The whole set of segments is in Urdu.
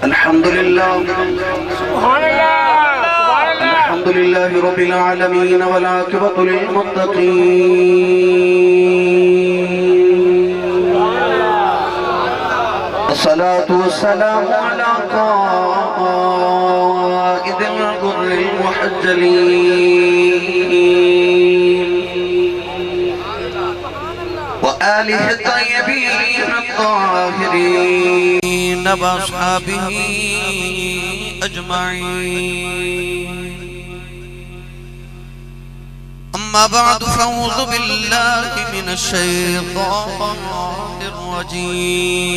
الحمد لله الحمد لله رب العالمين والعاقبة للمتقين الصلاة والسلام على قائد الغر المحجلين وآله الطيبين الطاهرين وأصحابه أجمعين. أما بعد فأعوذ بالله من الشيطان الرجيم.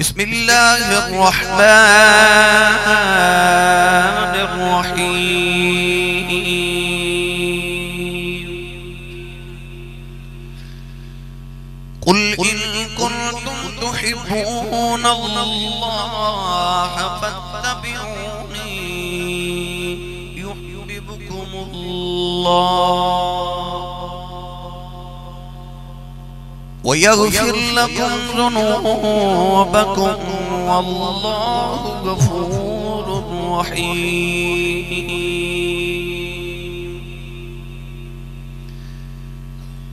بسم الله الرحمن الرحيم. قل إن كنتم تحبون الله فاتبعوني يحببكم الله ويغفر لكم ذنوبكم والله غفور رحيم.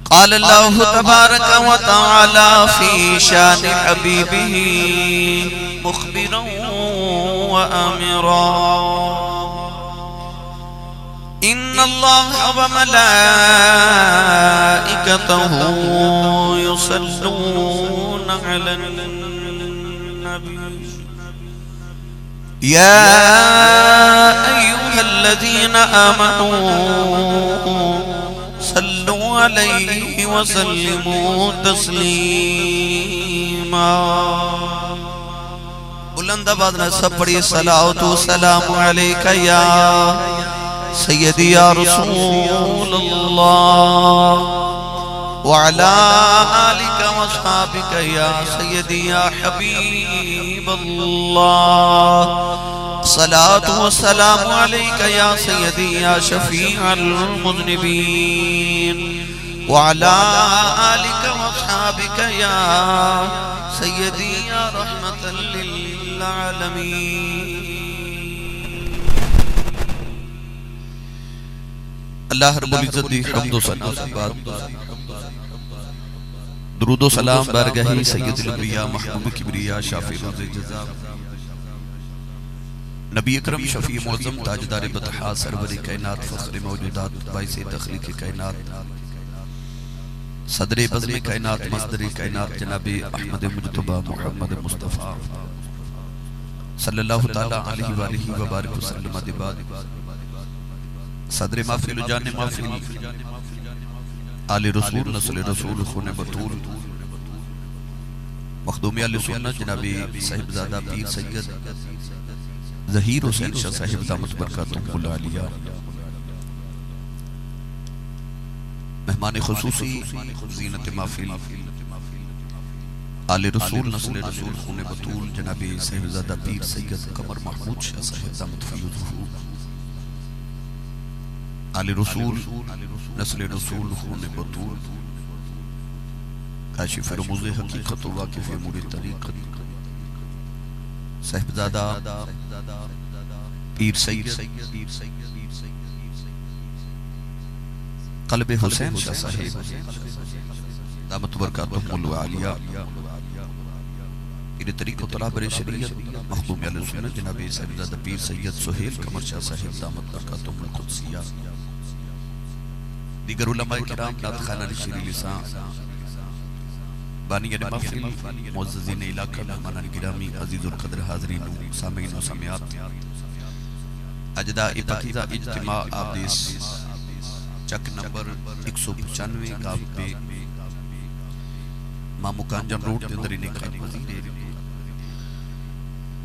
قال الله تبارك وتعالى في شان حبيبه مخبرا وآمرا: إن الله وملائكته يصلون على النبي يا أيها الذين آمنوا صلوا عليه وسلموا تسليما. بلند آواز میں سب پڑھی صلاۃ و سلام علیک یا سیدی یا رسول اللہ وعلا آلک واصحابک یا سیدی یا حبیب اللہ. صلاۃ و سلام علیک یا سیدی یا شفیع المذنبین وعلا آلک واصحابک یا سیدی یا رحمت للعالمین. اللہ رب العزت دی حمد و ثنا کے بعد درود و سلام بارگاہ سید الانبیاء محبوب کبریا شافی روز جزا نبی اکرم شفیع معظم تاجدار بطحا سرور کائنات فخر موجودات باعث تخلیق کائنات صدر بزم کائنات مصدر کائنات جناب احمد مجتبی محمد مصطفیٰ صلی اللہ تعالی علیہ وآلہ وبارک وسلم. بعد صدر محفل جان محفل آل رسول نسل رسول خون بطول مخدومی آل سنت جناب صاحبزادہ پیر سید ظہیر حسین شاہ صاحب دامت برکاتہ اللہ علیہ، مہمان خصوصی زینت محفل آل رسول نسل رسول خون بطول جناب صاحبزادہ پیر سید قمر محمود شاہ صاحب دامت فیوضہ، آل رسول نسل رسول خون بطول کاشف رموز حقیقت و واقف امور طریقت صاحبزادہ پیر سید قلب حسین شاہ صاحب دامت برکاتہ اللہ علیہ، پیر طریق و طلاب شریعت مخدوم علیہ سنت جناب صاحبزادہ پیر سید سہیل قمر شاہ صاحب دامت برکاتہ القدسیہ، دیگر علماء کرام نعت خانہ نشری لسان بانیان محفل معززین علاقہ مہمانان گرامی عزیز القدر حاضرین سامعین و سامعات، اجداء پاکیزہ اجتماع آبدیس چک نمبر 195 گاہ پہ مامو کانجن روڈ کے اندر انقاد وزیر.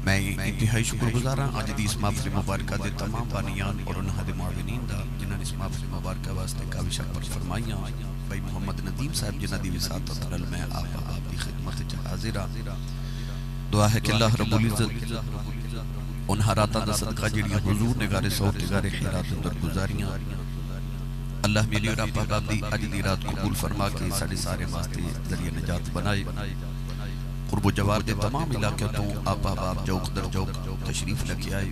میں انتہائی شکر گزارا آج دی اس محفل مبارکہ دے تمام بانیان اور انہا دے معاونین دا جنہاں نے اس محفل مبارکہ واسطے کاوشہ پر فرمائیاں. بھائی محمد ندیم صاحب جنہ دی وساطت رل میں آپ دی خدمت حاضرہ. دعا ہے کہ اللہ رب العزت ان حراتاں دا صدقہ جڑیاں حضور نگارے صوت نگارے خیرات اندر گزاریاں اللہ میری اور آپ پابندی اج دی رات قبول فرما کے ساڑے سارے واسطے ذریعہ نجات بنائے. قرب و جوار دے تمام علاقے تو آپ احباب جوک در جوک تشریف لگے آئے.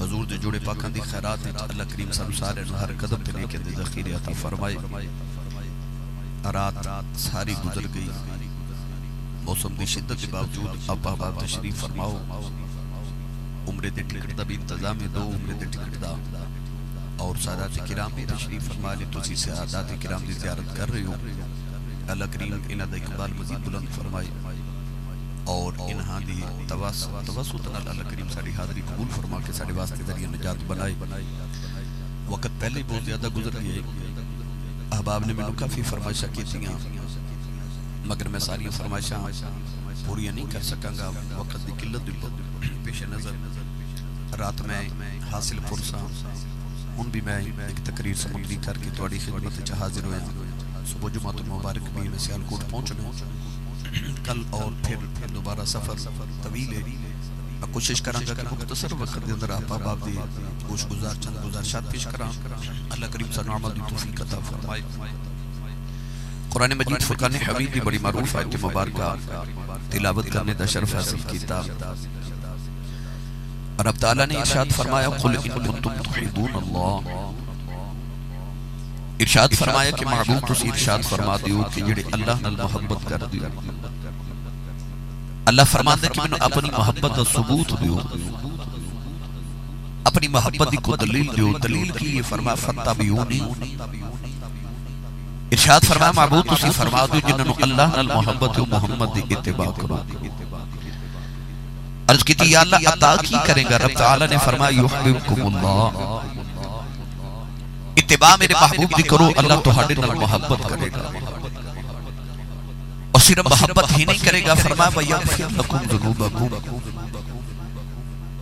حضور دے جوڑے پاکاں دی خیرات اللہ کریم سانو سارے ہر قدم تے نیکی دے ذخیرے عطا فرمائے. رات ساری گزر گئی، موسم دی شدت کے باوجود آپ احباب تشریف فرماؤ. عمرے دے ٹکٹ دا بھی انتظام ہے، 2 عمرے دے ٹکٹ دا، اور سادات کرام بھی تشریف فرما لے. تو سادات کرام دی زیارت کر رہے ہو، اللہ کریم انہاں دا اقبال مزید بلند فرمائے اور انہاں دی توسط نال اللہ کریم ساری حاضری قبول فرما کے سارے واسطے ذریعہ نجات بنائے. وقت پہلے بہت زیادہ گزر گئے. احباب نے مینوں کافی فرمائشاں کیتیاں، مگر میں ساری فرمائشاں پوریاں نہیں کر سکاں گا، وقت دی قلت دی پیش نظر. رات میں حاصل فرصاں ان بھی میں ایک تقریر سمگری کر کے تواڈی خدمت وچ حاضر ہویا. صبح جمعہ المبارک بھی میں سیالکوٹ پہنچنا، کل اور پھر دوبارہ سفر طویل ہے. میں کوشش کراں گا کہ مختصر وقت دے اندر آپ احباب دی گوش گزار چند گزارشات پیش کراں. اللہ کریم سانو عمل دی توفیق عطا فرمائے. قرآن مجید فرقان حمید دی بڑی معروف آیت مبارکہ تلاوت کرنے دا شرف حاصل کیتا. رب تعالیٰ نے ارشاد فرمایا قل ان کنتم تحبون اللہ. ارشاد فرمایا کہ معبود تسی ارشاد فرما دیو کہ جڑے اللہ نال محبت کر دیو. اللہ فرماتا ہے کہ میں اپنی محبت کا ثبوت دیو، اپنی محبت کو دلیل دیو. دلیل کی یہ فرما فتبعونی. ارشاد فرمایا معبود تسی فرما دیو جنہوں اللہ نال محبت و محمد دی اتباع کرو. عرض کی تھی یا اللہ عطا کی کریں گا؟ رب تعالیٰ نے فرمایا یحببکم اللہ. اتباع میرے محبوب دی کرو، اللہ تہاڈے نال محبت کرے گا. اور صرف محبت ہی نہیں کرے گا، فرمایا وَيَغْفِرْ لَكُمْ ذُنُوبَكُمْ.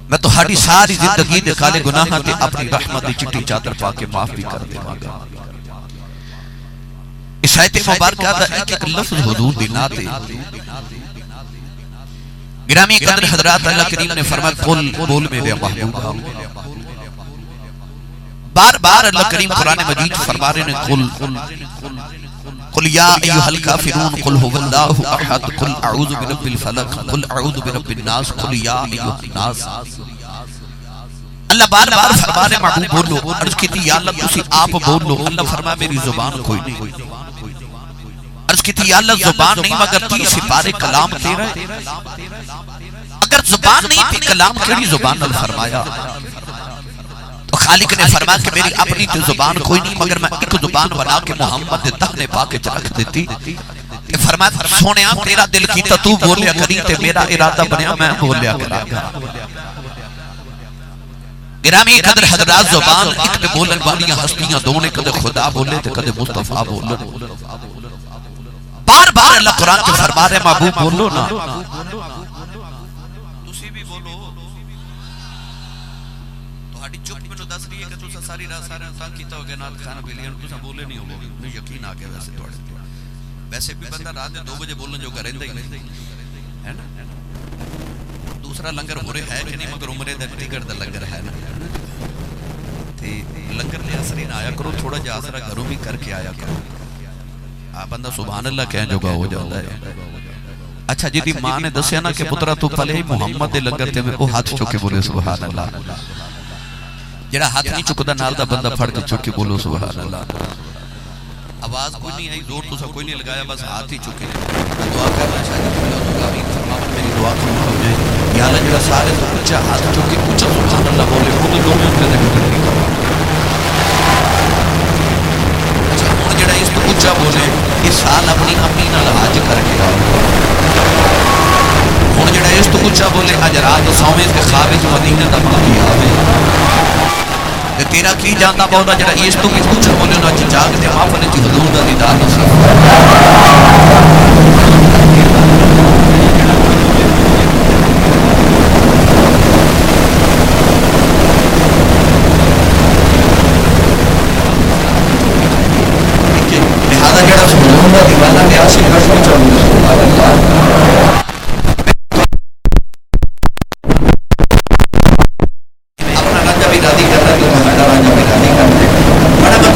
میں تہاڈی ساری زندگی دے کالے گناہاں تے اپنی رحمت دی چٹی چادر پا کے معاف بھی کر دے گا. اس آیت مبارکہ دا ایک ایک لفظ حضور دی ناتے. گرامی قدر حضرات، اللہ کریم نے فرمایا قل بول میرے محبوبہ. بار بار اللہ کریم قرآن مجید فرما رہے ہیں قل یا ایہا الکافرون قل هو اللہ احد قل اعوذ برب الفلق قل اعوذ برب الناس قل یا ایہا الناس. اللہ بار بار فرما رہے محبوب بولو. عرض کی تھی یا اللہ تسی آپ بولو. اللہ فرمایا میری زبان کوئی نہیں. عرض کی تھی یا اللہ زبان نہیں مگر 30 سپارے کلام تیرا ہے. اگر زبان نہیں تھی کلام کیڑی زبان نال فرمایا؟ تو خالق نے فرمایا کہ میری اپنی تو زبان کوئی نہیں مگر میں ایک زبان بنا کے محمد دے دہنے پا کے رکھ دیتی. فرمایا سونیا تیرا دل کیتا تو بولیا کری تے میرا ارادہ بنیا میں بولیا کرا. گرامی قدر حضرات، زبان ایک تے بولن والیاں ہستیاں دونے، کدے خدا بولے تے کدے مصطفیٰ بولن. بار بار اللہ قرآن کے فرما رہے محبوب بولو نا. تسی بھی بولو. تو ہاڑی چپ میں دس رہی ہے کہ تسا ساری رات سارے انسان کیتا ہو گیا نات خانہ بیلیاں تسا بولے نہیں ہو گے. میں یقین آ گیا ویسے توڑے. ویسے بھی بندہ رات 2 بجے بولن جو کریں دے ہے نا. دوسرا لنگر ہو رہے ہے کہ نہیں مگر عمرے دے ٹکٹ دا لنگر ہے نا. تے لنگر لے اثری نہ آیا کرو، تھوڑا جا اثرہ گھروں بھی کر کے آیا کرو. بندہ سبحان اللہ کہیں جو گا ہو جاتا ہے. اچھا جی دی ماں نے دسیا نا کہ پترہ تو پلے ہی محمد دے لنگر تے میں وہ ہاتھ چکے بولے سبحان اللہ. جڑا ہاتھ نہیں چکتا نال دا بندہ پھڑ کے چکے بولو سبحان اللہ. آواز کوئی نہیں آئی، زور تو سا کوئی نہیں لگایا، بس ہاتھ ہی چکے. دعا کرنا چاہیے اللہ تعالیٰ فرماون میری دعا قبول ہو جائے. یا اللہ جڑا سارے تو اونچا ہاتھ چکے اونچا سبحان اللہ بولے خود دونوں تے ذکر نہیں کرو. جڑا اس تو اونچا بولے اس سال اپنی امی نال حج کر کے آؤ. ہن جڑا اس تو اونچا بولے اج رات سویں تے خارج مدینہ دا ماہی آوے تے تیرا کی جاندا بہتا. جڑا اس تو بھی اونچا بولے نا جاگ تے محفل وچ حضور دا دیدار نصیب. اپنا راجہ بھی راضی کرنا جو ہمارا راجہ بھی راضی کرنا. بڑا میں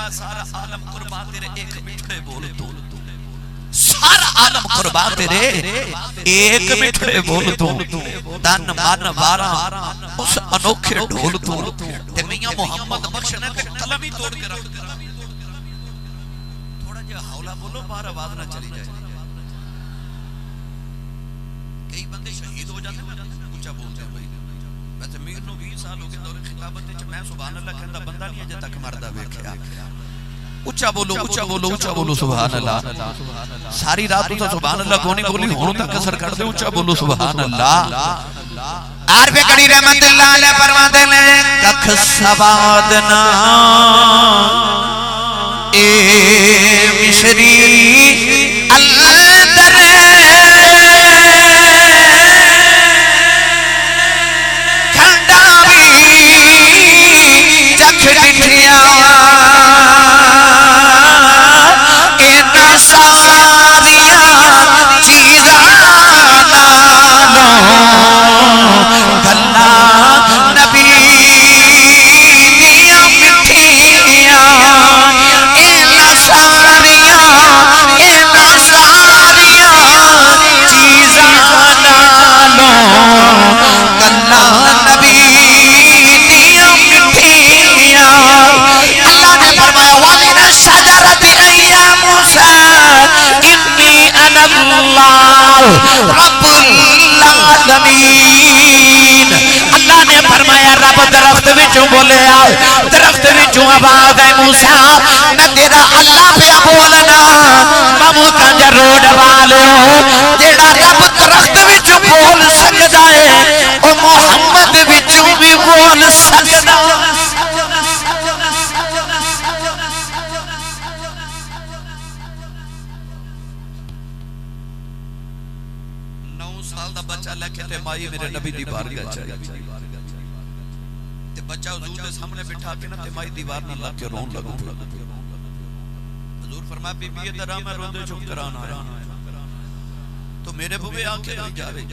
فرمایا سارا عالم قربان تیرے ایک مٹھڑے بول تو، سارا عالم قربان تیرے ایک مٹھڑے بول تو، تن من وارا اس انوکھے ڈھول تو، تے میاں محمد بخش نے تے قلم ہی توڑ کے رکھ دیا. تھوڑا جہا ہولا بولو باہر آواز نہ چلی جائے. کئی بندے شہید ہو جاتے ہیں اونچا بولتے ہیں. ویسے میر نو 20 سال ہو گئے دور خطابت وچ میں سبحان اللہ کہندا بندہ نہیں اجے تک مردا ویکھیا. اونچا بولو اونچا بولو اونچا بولو سبحان اللہ. ساری رات تو سبحان اللہ کو نہیں بولی ہن تک اثر کر دے. اونچا بولو سبحان اللہ. عارف کڑی رحمت اللہ علیہ فرماتے ہیں ککھ سواد نہ اے مشری اندر رب العالمین. اللہ نے فرمایا رب درخت وچوں بولیا درخت وچوں آواز ہے موسیٰ میں تیرا اللہ پہ بولنا مامو کنجر روڈ والو جیڑا رب درخت وچوں بول سکتا ہے او محمد وچوں بھی بول سکتا ہے. 9 سال دا بچہ لے کے تے مائی میرے نبی دی بارگاہ چاہیے تے بچہ حضور دے سامنے بٹھا کے نا تے مائی دیوار نہ لگ کے رون لگو. حضور فرمایا بی بی ادھر آ میں روندے چپ کرانا آیا تو میرے بوے آ کے نہیں جا رہے.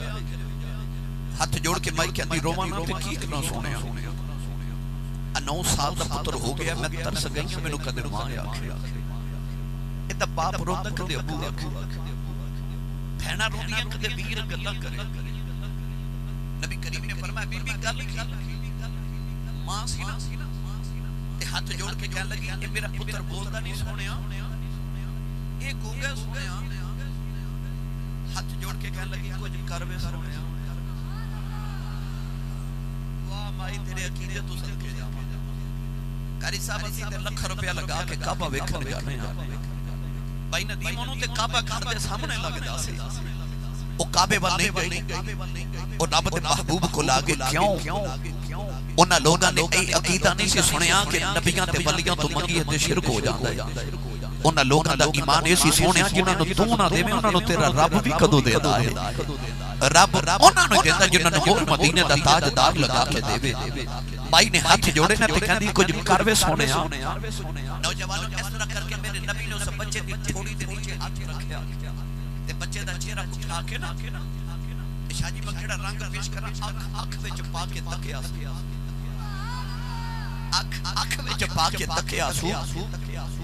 ہاتھ جوڑ کے مائی کہندی روواں تے کی کرنا سونیا 9 سال دا پتر ہو گیا میں ترس گئی مینوں کدے ماں آکھے اے تے باپ روندا کدے ابو آکھے بہنا روندیاں کدے ویر گلاں کرے. نبی کریم نے فرمایا بی بی گل کی ماں سی نا تے ہاتھ جوڑ کے کہن لگی اے میرا پتر بولدا نہیں سونیا اے گونگا سونیا. ہاتھ جوڑ کے کہن لگی کچھ کر وے سونیا. واہ مائی تیرے عقیدے تو صدقے جاواں. قاری صاحب اسی تے لاکھ روپیہ لگا کے کعبہ ویکھن جانے ہاں. بھائی ندیم انہوں تے کعبہ گھر دے سامنے لگدا سی. او کعبے ول نہیں گئی او رب دے محبوب کو لا کے کیوں انہاں لوگاں نے اے عقیدہ نہیں سی سنیا کہ نبیاں تے ولیاں تو منگی تے شرک ہو جاندا ہے. انہاں لوگاں دا ایمان ایسی سونیا جنہاں نوں تو نہ دیویں انہاں نوں تیرا رب بھی کدوں دیندا ہے. رب انہاں نوں دیندا جنہاں نوں مہر مدینے دا تاجدار لگا کے دے. بھائی نے ہاتھ جوڑے نہ تے کہندی کچھ کر وے سونیا. نوجوانوں اس طرح کر کے میرے نبی نے اس بچے دی تھوڑی دے نیچے ہاتھ رکھیا تے بچے دا چہرہ اٹھا کے نا شاہ جی میں کیڑا رنگ پیش کراں اکھ وچ پا کے تکیا سی. اکھ وچ پا کے تکیا سو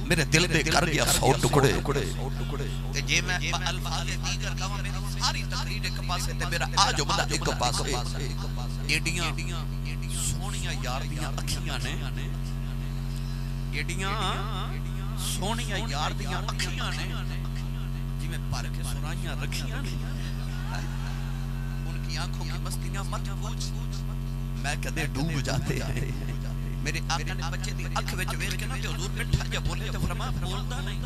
میرے دل دے کر گیا 100 ٹکڑے. تے جے میں الفاظ دیگر کہاں میری ساری تقریر ایک پاسے تے میرا آ جملہ ایک پاسے. ایڈیاں سونیاں یار دیاں اکھیاں نے ایڈیاں سونیاں یار دیاں اکھیاں نے جی میں پر کے سرائیاں رکھیاں نے. ان کی آنکھوں کی مستیاں مت پوچھ میں کدے ڈوب جاتے ہیں. میرے آقا نے بچے دی اکھ وچ ویکھ کے نا تے حضور مٹھا جا بولے تے فرمایا بولدا نہیں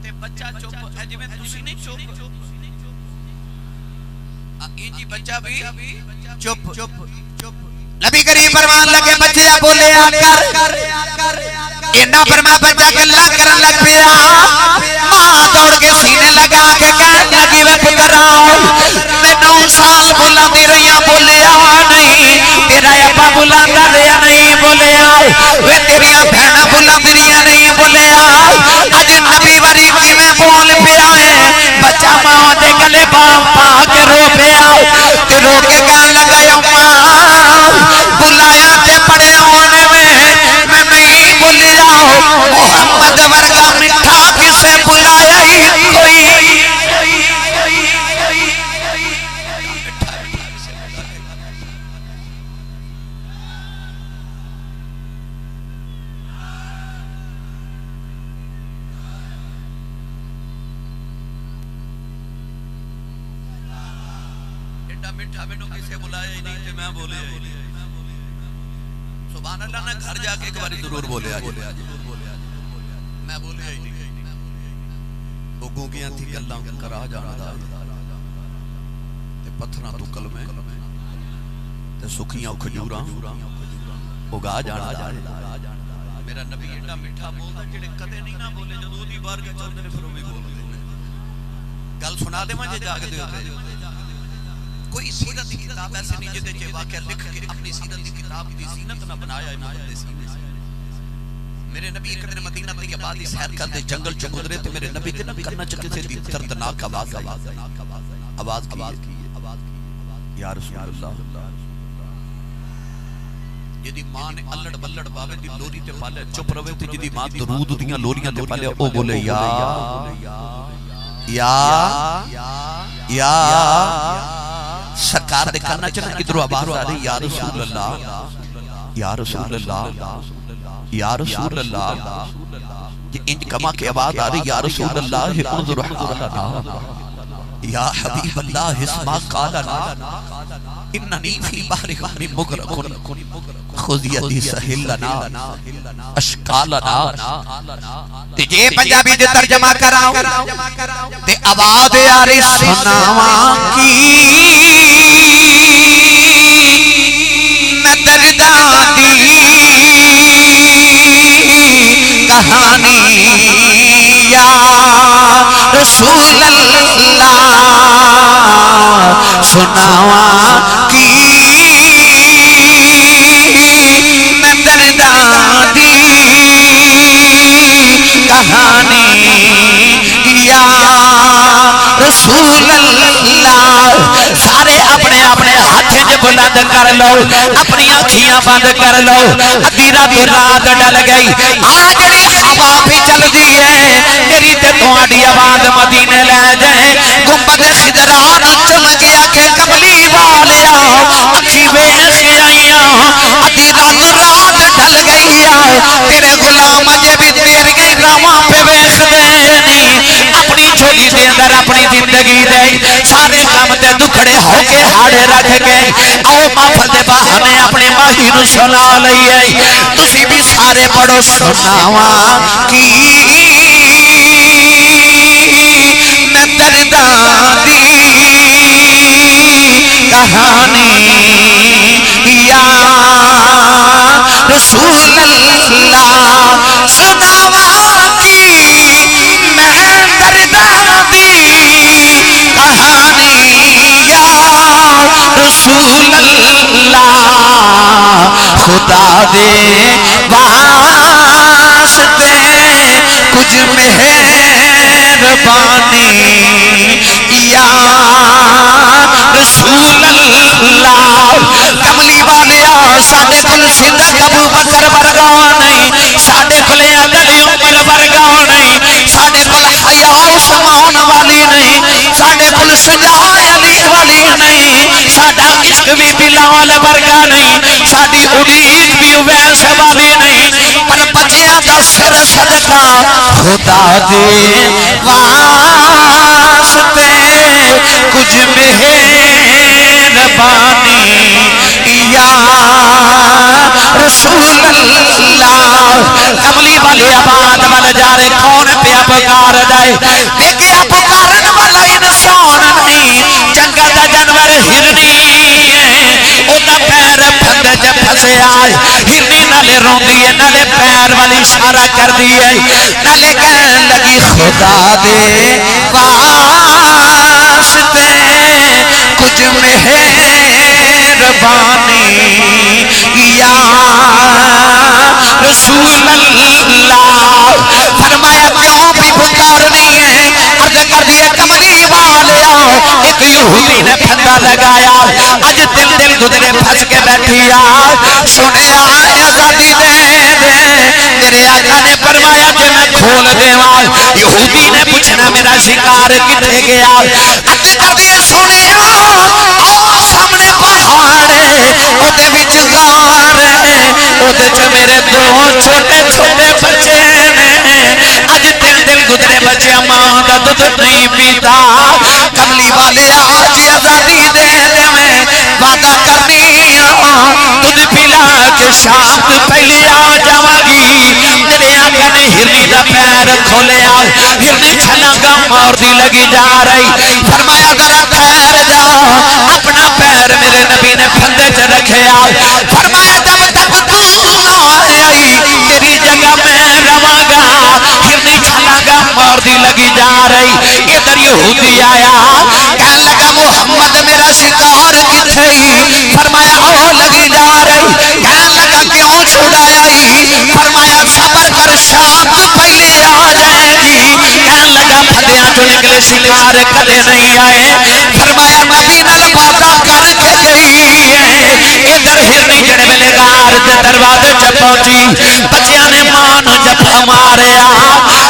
تے بچہ چپ ہے جویں تسی نہیں چپ جی بچہ بھی چپ. نبی کریم فرمان لگے بچے بولے آ کر اینا فرما بچہ گلا کرن لگ پیا. ماں دوڑ کے سینے لگا کے کہن لگی وے پترا میں 9 سال بلاندی رہیاں بولیا نہیں تیرا ابا بلاندا رہیا نہیں بولیا وے تیریاں بہناں بلاندیاں نہیں بولیا اج نبی وری کیویں بول پیا ہے. بچہ ماں دے گلے پا کے رو پیا تے رو کے کہن لگا اما بلایا تے پڑے ہونے میں ایڈا میٹھا مینوں کسے بلایا ہی نہیں تے میں بولیا ہی نہیں سبحان اللہ نے گھر جا کے ایک باری ضرور بولیا میں بولیا ہی نہیں وہ گونگیاں تھی گلاں کرا جانا دا تے پتھراں تو کلمے تے سکھیاں کھجوراں اگا جانا دا میرا نبی ایڈا میٹھا بولدا جڑے کدے نہیں نہ بولے جدوں دی بار کے چلدے نے پھر وہ بھی بولدے گل سنا دے مجھے جاگ دے ہوتے کوئی سیرت کی کتاب ایسے نہیں جدے چے واقعہ لکھ کے اپنی سیرت کی کتاب کی زینت نہ بنایا ہے نہ سینے سے میرے نبی ایک دن مدینہ کی آبادی سیر کرتے جنگل چ گزرے تے میرے نبی دے نبی کرنا چکے سے دردناک آواز کی یا رسول اللہ جدی ماں نے الڑ بلڑ باوے دی لوری تے پالے چپ روے تے جدی ماں درود دیاں لوریاں تے پالے او بولے یا سرکار دے کرنا چنا ادھروں آواز آ رہی یا رسول اللہ یا رسول اللہ یا رسول اللہ یہ انج کما کے آواز آ رہی یا رسول اللہ انظر حالنا یا حبیب اللہ اسما قالنا اننی فی بحر غم مغرق خذ یدی سہل لنا اشکالنا تے جے پنجابی دے ترجمہ کراؤ تے آواز آ رہی سناواں کی میں درداں دی کہانی یا رسول اللہ سناواں کی میں درداں دی کہانی یا رسول اللہ سارے اپنے اپنے ہاتھ جو بلند کر لو اپنی آنکھیاں بند کر لو ادھی رات ڈل گئی آجڑی ہوا بھی چل دی ہے میری تے تھوڑی آواز مدینے لے جائیں گنبد خضران چل گیا کہ کملی والیا اکھی ویخ آئیاں ادھی رات ڈل گئی ہے تیرے غلام جے بھی تیرے راواں پہ ویخ دینی اپنی جھولی دے اندر اپنی زندگی دے سارے کام تے دکھڑے ہو کے ہاڑے رکھ گئے آؤ محفل دے بہانے اپنے ماہی نو سنا لئیے تسی بھی سارے پڑھو سناواں کی میں درداں دی کہانی یا رسول اللہ سناواں کی میں درداں دی کہانی یا رسول اللہ خدا دے واسطے کچھ مہربانی یا رسول اللہ کملی والیا ساڈے کول صدیق ابو بکر ورگا نہیں ساڈے کول علی عمر ورگا نہیں ساڈے کول حیا عثمان والی نہیں ساڈے کول شجاع علی والی نہیں ساڈا عشق بھی بلال ورگا نہیں ساڈی اڑیک بھی اویس والی نہیں پر بچیاں دا سر صدقہ خدا دے واسطے کچھ مہربانی یا رسول اللہ کملی والے آباد والا جا رہے کون پیا پکار جائے لیکن پکارن والا انسان نہیں جنگل دا جانور ہرنی اودا پیر پھندے جب پھسے آئے ہرنی نالے روندی ہے نالے پیر والی اشارہ کر دی ہے نالے کہن لگی خدا دے واسطے کچھ مہربانی یا رسول اللہ فرمایا کیوں بھی پکارنی ہے عرض کر دیے کملی والیا ایک یہودی نے پھندا لگایا اج دل گزرے پھنس کے بیٹھی آ سنے آزادی دے میرے آقا نے فرمایا کہ میں کھول دیواں یہودی نے پوچھنا میرا شکار کتے گیا عرض کر دیے سنے آؤ سامنے پہاڑ اودے وچ غار اودے چ میرے دو چھوٹے چھوٹے بچے نے اج دل گزرے بچے ماں دا دودھ نہیں پیتا کملی والے آج آزادی دے دے ہرنی دا پیر کھولیا ہرنی چھلانگا مار دی لگی جا رہی فرمایا ذرا ٹھہر جا اپنا پیر میرے نبی نے پھندے چ رکھیا فرمایا جب تک تو نہ آئی تیری جگہ میں رواں گا ہرنی چھلانگا مار دی لگی جا رہی ادھر یہودی آیا کہنے لگا محمد میرا شکار کتھے فرمایا او لگی جا رہی کہنے لگا کیوں چھڑایا فرمایا صبر کر شام تو پہلے آ جائے گی کہنے لگا پھدیاں جو نکلے شکار کدے نہیں آئے فرمایا نبی نال باتاں کر کے گئی ہے ادھر ہرنی جڑے ویلے غار دے دروازے چ پہنچی بچیاں نے ماں نو جفا ماریا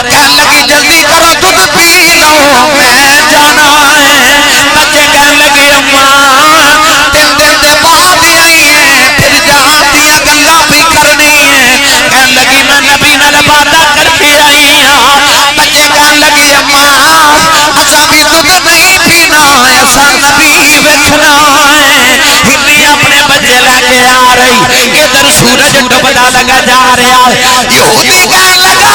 کہنے لگی جلدی کرو دودھ پی لو میں جانا ہے بچے کہنے لگے اماں 3 دن دے بعد آئی ہے پھر جہاں دیا گلاں بھی کرنی ہے کہنے لگی میں نبی نال باتاں کر کے آئی ہاں بچے کہنے لگے اماں اساں بھی دودھ نہیں پینا ایسا نبی ویکھنا ہے ہرنی اپنے بچے لے کے آ رہی ادھر سورج ڈوبدا لگا جا رہا یہودی کہنے لگا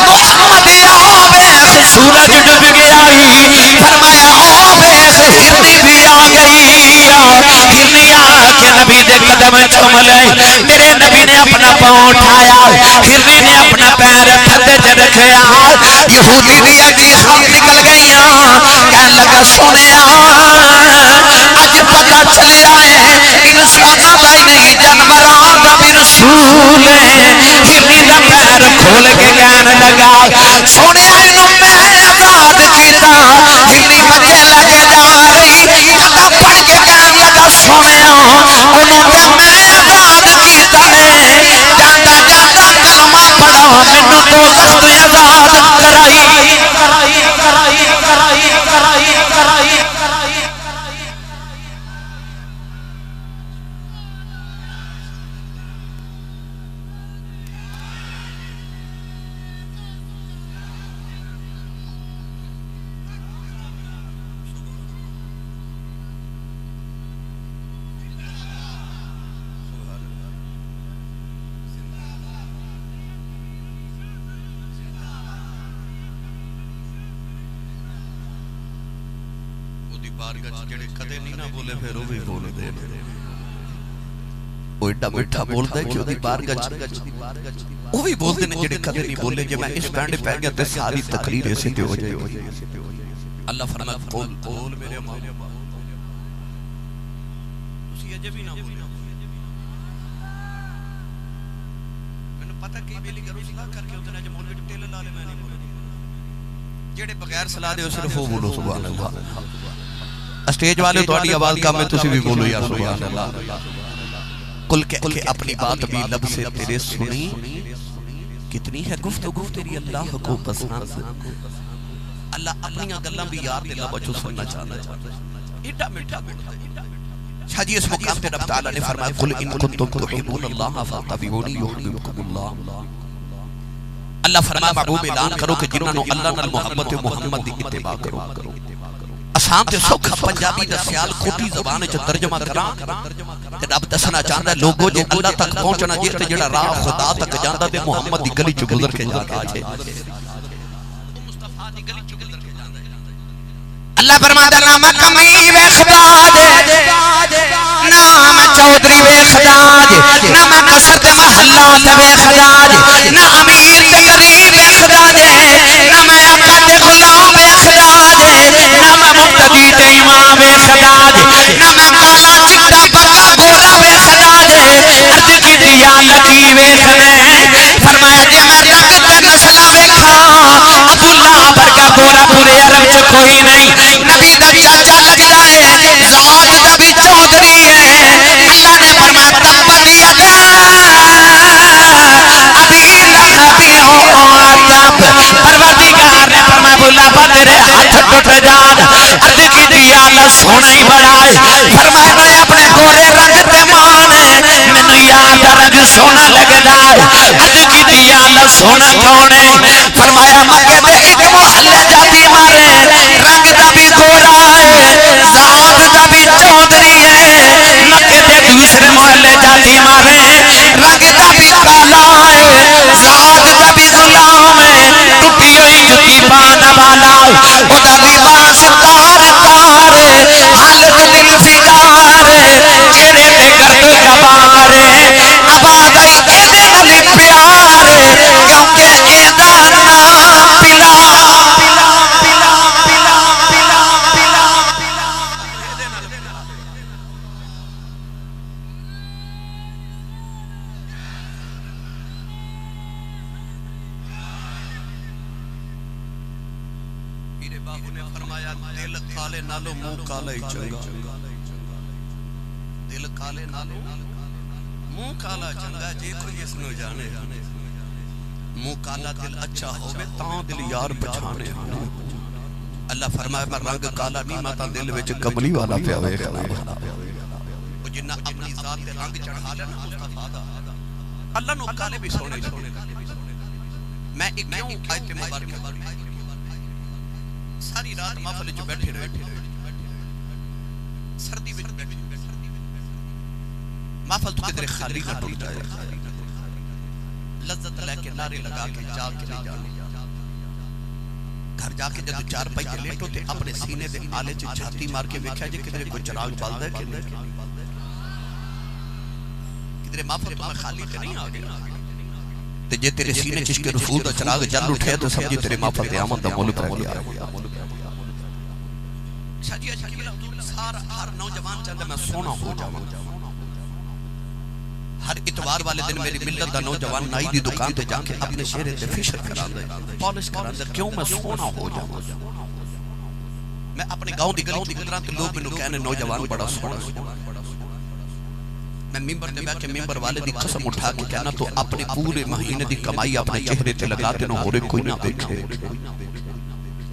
محمد آ ویکھ سورج ڈوب گیا فرمایا او ویکھ ہرنی بھی آ گئی ہرنی آ کے نبی دے قدم چوم لے میرے نبی نے اپنا پاؤں اٹھایا ہرنی نے اپنا پیر پھندے چ رکھیا یہودی دی اکھاں نکل گئیاں کہنے لگا سنیا اج پتہ چلیا ہے انساناں دا ہی نہیں جانوراں دا بھی رسول ہے ہرنی دا پیر کھول کے کہنے لگا سنیا اینو میں آزاد کیتا ہرنی بچے لے کے جا رہی کتا پڑھ کے کہنے لگا سنیا انہوں تے میں آزاد کیتا ہے جاتا جاتا کلمہ پڑھا مینوں دوزخ تو آزاد کرائی جڑے کدے نہیں نہ بولے پھر وہ بھی بول دے وہ ایڈا میٹھا بولدا ہے کہ اودی بارگاہ وہ بھی بولدے نے جڑے کدے نہیں بولے جے میں اس بینڈ پہ گیا تے ساری تقریر ایسے تے ہو جائے اللہ فرماتا قول قول میرے ماں تسی اجے بھی نہ بولے مینوں پتہ کی بیلی کرو صلاح کر کے اتنا جو مولوی ٹیل لا لے میں نہیں بولے جڑے بغیر صلاح دے صرف وہ بولو سبحان اللہ اسٹیج والے تھوڑی آواز کم ہے تسی بھی بولو یا سبحان اللہ کل کہ اپنی بات بھی لب سے تیرے سنی کتنی ہے گفتگو تیری اللہ کو پسند اللہ اپنی گلاں بھی یار دے لب چوں سننا چاہتا ہے ایڈا میٹھا شاہ جی اس مقام پہ رب تعالیٰ نے فرمایا قل ان کنتم تحبون اللہ فاتبعونی یحببکم اللہ اللہ فرمایا محبوب اعلان کرو کہ جنہاں نو اللہ نال محبت محمد دی اتباع کرو آسان تے سوکھا پنجابی دا سیال کھوٹی زبان وچ ترجمہ کراں تے رب دسنا چاہندا ہے لوگو جے اللہ تک پہنچنا جے تے جڑا راہ خدا تک جاندا تے محمد دی گلی چ گزر کے جاندا ہے مصطفی دی گلی چ گزر کے جاندا ہے اللہ فرماتا نام کمی ویکھدا جے نام چودھری ویکھدا جے نام کسرت محلہ تے ویکھدا جے نہ امیر تے غریب ویکھدا جے نام آقا تے غلام ویکھدا جے نام مقتدی تے امام ویکھدا جے نام کالا چٹا پکا گورا ویکھدا جے عرض کیتی یا لکی ویکھنے فرمایا جے میں رنگ تے نسل ویکھاں عبداللہ برگا گورا پورے عرب چ کوئی نہیں نبی دا چاچا لگدا ہے ذات دا بھی چودھری ہے اللہ نے فرمایا تبت یدا ابی لہب وتب پروردگار نے فرمایا بولا تیرے ہاتھ ٹوٹ جان عرض کی یا اللہ سونا ہی بڑا ہے فرمایا میں اپنے گورے رنگ تے مانے مینوں یاد رنگ سونا لگدا ہے عرض کی یا اللہ سونا کون ہے فرمایا مکے دے ایک محلے جاتی مارے رنگ دا بھی گورا ہے ذات دا بھی چودھری ہے مکے دے دوسرے محلے جاتی مارے رنگ دا بھی کالا ہے ذات دا بھی غلام خدا دی واسطار کار حالت دل فگار چہرے تے گرد غبار آباد ایدے نالی پیار کیونکہ ایدہ نام پلا نالو منہ کالا ہی چنگا دل کالے نالو منہ کالا چنگا جے کوئی اس نو جانے منہ کالا دل اچھا ہوئے تاں دل یار پچھانے اللہ فرمائے میں رنگ کالا نہیں ماتا دل وچ کملی والا پہ ہوئے وہ جنہ اپنی ذات تے رنگ چڑھا لینا مصطفیٰ دا اللہ نو کالے بھی سونے میں ایک کیوں آیت مبارک ساری رات محفل جو بیٹھے رہے سردی میں بیٹھے محفل تو کدھر خالی نہ ٹوٹ جائے لذت لے کے نعرے لگا کے جا کے نہیں جانے گھر جا کے جب چار پائی کے لیٹو تے اپنے سینے دے آلے چے چھاتی مار کے ویکھا جے کدھر کوئی چراغ بالدہ ہے کدھر محفل تو میں خالی تے نہیں آگے تے جے تیرے سینے چشک رسول دا چراغ جل اٹھے تو سمجھے تیرے محفل تے آمد دا ملک رہ گیا شاہجی اچھا سارا ہر نوجوان چاہتا میں سونا ہو جاؤں ہر اتوار والے دن میری ملت دا نوجوان نائی دی دکان تے جا کے اپنے شہرے تے فیشر کرا دے پالش کرا دے کیوں میں سونا ہو جاؤں میں اپنے گاؤں دی گلی گزران تے لوگ میں کہنے نوجوان بڑا سونا میں ممبر دے بیٹھ کے ممبر والے دی قسم اٹھا کے کہنا تو اپنے پورے مہینے دی کمائی اپنے چہرے تے لگاتے نو ہورے کوئی نہ دیکھے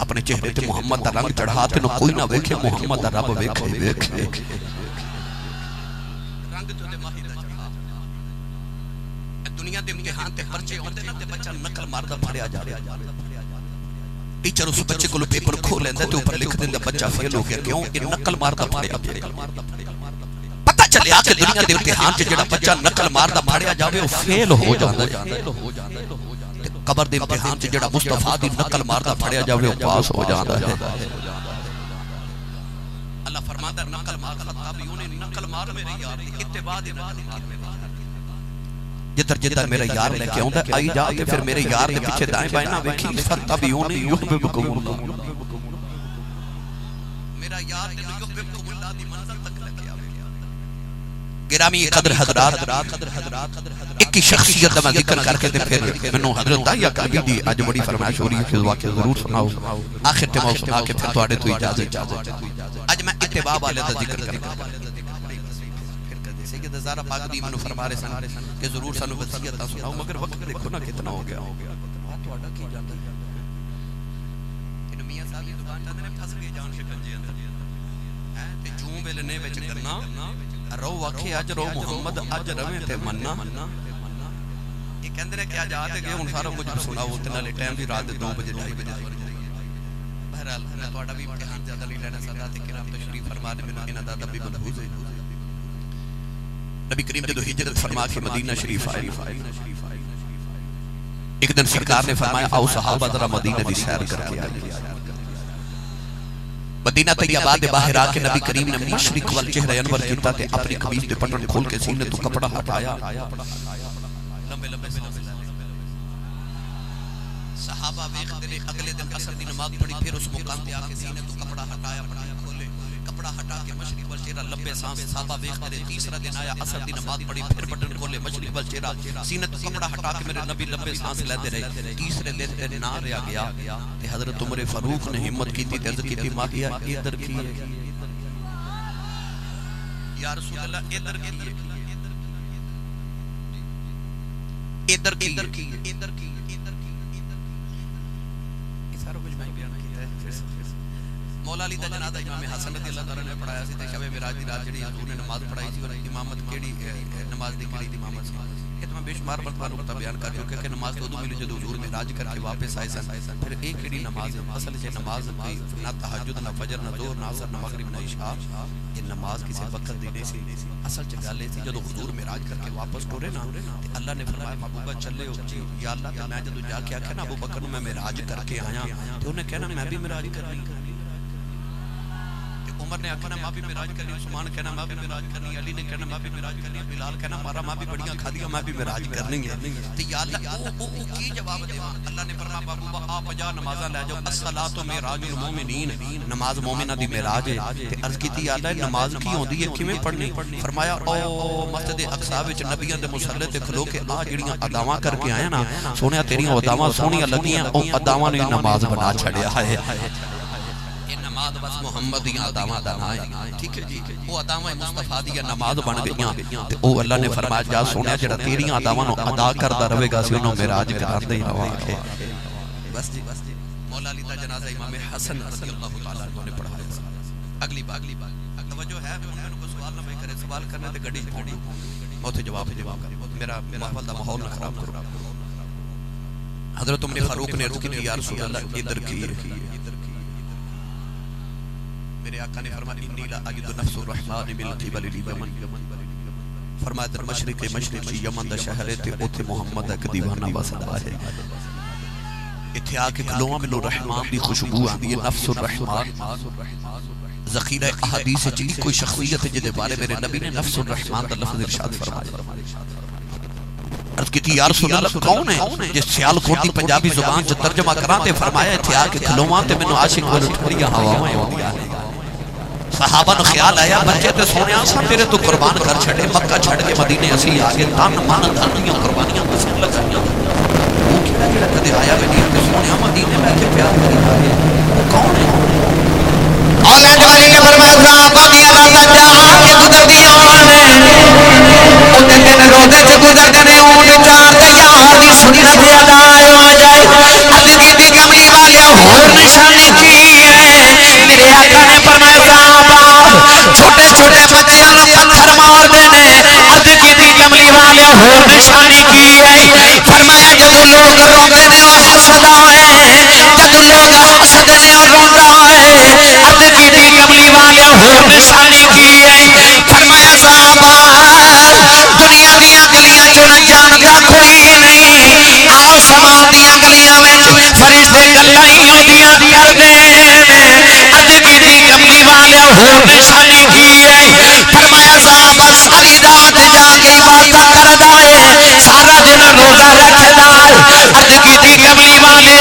اپنے چہرے تے محمد دا رنگ چڑھاتے نو کوئی نہ ویکھے محمد دا رب ویکھے ویکھے رنگ تو دے ماہی دا چڑھا دنیا دے امتحان تے پرچے ہوندے نا تے بچہ نقل ماردہ پھڑیا جا رہا ٹیچر اس بچے کو پیپر کھول لیندے تے اوپر لکھ دیندے بچہ فیل ہو گیا کیوں یہ نقل ماردہ پھڑیا پتہ چلے آ کے دنیا دے امتحان تے جڑا بچہ نقل ماردہ پھڑیا جاوے وہ فیل ہو جاندا ہے قبر دے امتحان سے جڑا مصطفیٰ دی نقل ماردہ پھڑیا جاوے وہ پاس ہو جاتا ہے اللہ فرماتا ہے نقل مار خطابیوں نے نقل مار میرے یار اتباع دی جتر جتر میرا یار لے کے آؤں آئی جاتے پھر میرے یار دے پیچھے دائیں بائیں نہ ویکھی فتابیوں نے یحببکم اللہ میرا یار دے یحببکم اللہ دی منزل تک لے کے آوے گرامی قدر حضرات ایک کی شخصیت میں ذکر کر کے پھر منو حضرت دائیہ کلبی دی آج بڑی فرمائش ہو رہی ہے کہ واقعہ ضرور سناؤ آخر تمہاؤ سنا کے پھر توڑے تو اجازت آج میں اتباع والے دا ذکر کریں سید زارہ پاک دی منو فرما رہے سن کہ ضرور سنو وصیتہ سناؤ مگر وقت دیکھو نا کتنا ہو گیا توڑا کی جاتا ہے انہوں میاں صاحب یہ دکان چاہتے ہیں پھس گئے جان شکنجے اندر تے جوں ویلنے وچ کرنا رو واقعی اج رو محمد اج رویں تے مننا یہ کہندے نے کہ اج آتے گئے ہن سارا کچھ سنا وہ تے نالے ٹائم بھی رات 2 بجے 2:30 بجے بہرحال میں تہاڈا بھی امتحان زیادہ نہیں لینا سادات کرام تشریف فرما دے مینوں انہاں دا ادب بھی ملحوظ ہے نبی کریم جدو ہجرت فرما کے مدینہ شریف آئے ایک دن سرکار نے فرمایا آؤ صحابہ ذرا مدینہ دی سیر کر کے آئے مدینہ طیبہ دے باہر آ کے نبی کریم نے مشرق والچہرہ انور کیتا تے اپنی قمیض دے بٹن کھول کے سینے تو کپڑا ہٹایا لمبے لمبے صحابہ ویکھ دے اگلے دن عصر دی نماز پڑھی پھر اس مقام تے آ کے سینے تو کپڑا ہٹایا کھولے کپڑا ہٹا کے مشرق والچہرہ لمبے سانس صحابہ ویکھ دے تیسرا دن آیا عصر دی نماز پڑھی پھر بٹن کھولے مشرق والچہرہ سینے تو کپڑا ہٹا کے میرے نبی لمبے سانس لیندے رہے تیسرے دن نہ رہا گیا تے حضرت عمر فاروق نے ہمت کی تھی عرض کی تھی ماہیا ادھر کی ہے یا رسول اللہ ادھر کی ہے ادھر کی ادھر کی مولا علی دا جنازہ امام حسن رضی اللہ تعالی نے پڑھایا سی تے شب معراج دی رات جڑی حضور نے نماز پڑھائی سی اور امامت کیڑی نماز دی کیڑی امامت سی یہ تو میں بے شمار مرتبہ نقطہ بیان کر چکا کہ نماز تو ملی جب حضور معراج کر کے واپس آئے سن پھر ایک کیڑی نماز اصل سے نماز نہ تہجد نہ فجر نہ ظہر نہ عصر نہ مغرب نہ عشاء یہ نماز کسی وقت دینے سے اصل چ گل سی جب حضور معراج کر کے واپس ٹورے نا اللہ نے فرمایا محبوبہ چلے ہو جی یا اللہ تے میں جدوں جا کے آکھیا نا ابو بکر میں معراج کر کے آیا تے انہیں کہنا میں بھی معراج کرنی عمر نے آکھنا میں بھی معراج کرنی عثمان کہنا میں بھی معراج کرنی علی نے کہنا میں بھی معراج کرنی بلال کہنا مارا میں بھی بڑیاں کھادیاں میں بھی معراج کرنی ہے تے یا اللہ او کی جواب دے اللہ نے فرمایا محبوبہ آپ 50 نمازاں لے جاؤ الصلاۃ معراج المومنین نماز مومناں دی معراج ہے تے عرض کیتی یا اللہ نماز کی ہوندی ہے کیویں پڑھنی فرمایا او مسجد اقصی وچ نبیاں دے مصلی تے کھلو کے آ جڑیاں اداواں کر کے آیا نا سونیا تیریاں اداواں سونیاں لگیاں او اداواں نے نماز بنا چھڑیا ہے نماز بس محمد دی اداواں دا ہے ٹھیک ہے جی وہ اداواں مصطفی دی نماز بن گئیاں تے او اللہ نے فرمایا جا سونیا جڑا تیریاں اداواں نو ادا کردا رہے گا سی انہوں معراج کراندے ہی رہواں بس جی مولا علی دا جنازہ امام حسن رضی اللہ تعالی عنہ نے پڑھایا اگلی بات توجہ ہے میں انہوں کو سوال نہ کرے سوال کرنے تے گڈی پھوڑی اوتھے جواب کر میرا محفل دا ماحول نہ خراب کرو حضرت عمر فاروق نے عرض کی یا رسول اللہ ادھر کی میرے آقا نے فرمایا انی لا اجد نفس الرحمن بالقبل الیمن فرمایا در مشرق یمن دا شہر ہے تے اوتھے محمد دا ایک دیوانہ وسدا ہے ایتھے آ کے کھلواں مینوں رحمان دی خوشبو آندی ہے نفس الرحمن ذخیرہ احادیث وچ کوئی شخصیت ہے جدے بارے میرے نبی نے نفس الرحمن دا لفظ ارشاد فرمایا عرض کی تھی یا رسول اللہ کون ہے جس سیال کوٹی پنجابی زبان جو ترجمہ کراں تے فرمایا ایتھے آ کے کھلواں تے مینوں عاشق ول ٹھڑیاں ہواواں ہوندیاں صحابہ نو خیال آیا بچے تے سونیا سا تیرے تو قربان کر چھڑے مکہ چھڑ کے مدینے اسی آ گئے تن من دھنیاں قربانیاں پسند لگائیاں وہ کیڑا کدے آیا بھی نہیں تے سونیا مدینے میں کے پیار کری آئے وہ کون ہے اولا جوانی نے فرمایا صحابہ دی رات جا کے گزردیاں نے اوتے دن روزے تے گزردنے اونٹ چار تیار دی سنت ادا آ جائے حد کی دی کملی والیا ہور نشانی کی ہے میرے آقا نے فرمایا چھوٹے چھوٹے بچیاں نو پتھر مار دینے عد کی دی کملی والے ہور نشانی کی ہے فرمایا جدو لوگ روندے نے او حسد آئے جدو لوگ حسد نے او روندا ہے عد کی دی کملی والے ہور نشانی کی ہے فرمایا صحابہ دنیا دیاں گلیاں چوں نہ جاندا کوئی نہیں آسمان دیاں گلیاں وچ فرشتے گلاں ہی ہوندیاں کردے عد کی دی کملی والے ہور نشانی کی ہے فرمایا صحابہ ساری رات جا کے عبادت کردا ہے سارا دن روزہ رکھدا ہے عد کی دی کملی والے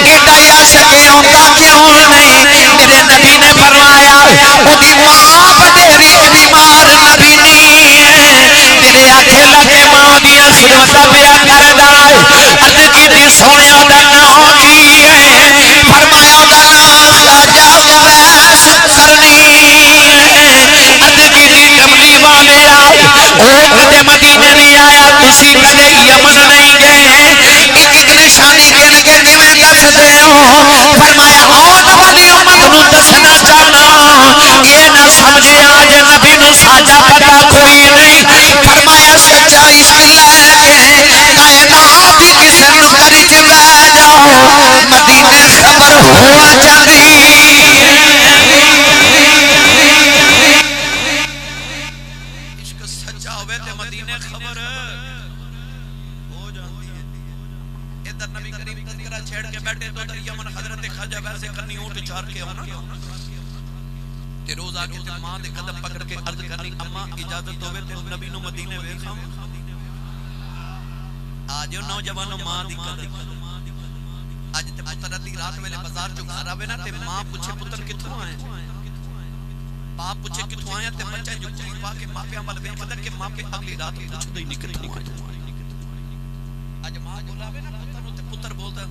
ایڈا عاشق ہوندا کیوں نہیں میرے نبی نے فرمایا اودی ماں بڑی بیمار نبی نہیں ہے میرے آنکھیں لگے ماں دی صفات بیان کردا ہے عد کی دی سونیا دا نام کی ہے فرمایا دا نام خواجہ اویس کرنی عد کی دی کملی والے او کدے مدینے نہیں آیا تسی کدے یمن نہیں گئے ایک نشانی گن کے کیویں دس دے ہو فرمایا آن والی امت نو دسنا چاہنا یہ نہ سمجھے آج نبی نو ساجا پتا کوئی نہیں فرمایا سچا عشق لے کے کائنات دی کسے نکری چ بہ جاؤ مدینے خبر ہوا جاندی عشق سچا ہوے تے مدینے خبر ہو جاندی ہے ادھر نبی کریم تذکرہ چھیڑ کے بیٹھے تو ادھر یمن حضرت خواجہ ویسے کرنی اونٹ چار کے ہونا تے روز آ کے ماں دے قدم پکڑ کے عرض کرنی اماں اجازت ہوے تے نبی نو مدینے ویکھاں آج نوجوانوں ماں دی قدر اج تے پتر ادھی رات ویلے بازار چوں گھر آوے نا تے ماں پوچھے پتر کتھوں آئے باپ پوچھے کتھوں آیا تے بچہ جو چلی پا کے ماپیاں ول ویکھدا کہ ماں پہ اگلی رات پوچھدا ہی نہیں کتھوں آئے اج ماں بولاوے نا پتر نو تے پتر بولدا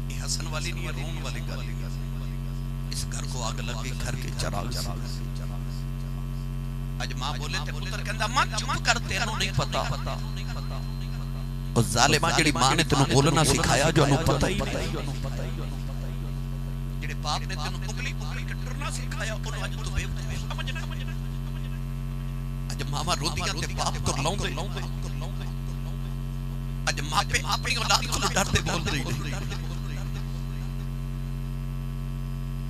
یہ حسن والی نہیں رون والی گل اس گھر کو آگ لگ گئی گھر کے چراغ سے اج ماں بولے تے پتر کہندا ماں چپ کر تینوں نہیں پتا اور ظالمہ جڑی ماں نے تینوں بولنا سکھایا جو انہوں پتہ ہی نہیں، جڑے باپ نے تینوں اگلی کٹرنا سکھایا انہوں آج تو بے سمجھنا، اج ماما روندیاں تے باپ کو لاؤں دے، اج ماں پہ اپنی اولاد کو ڈر دے بول رہی نہیں،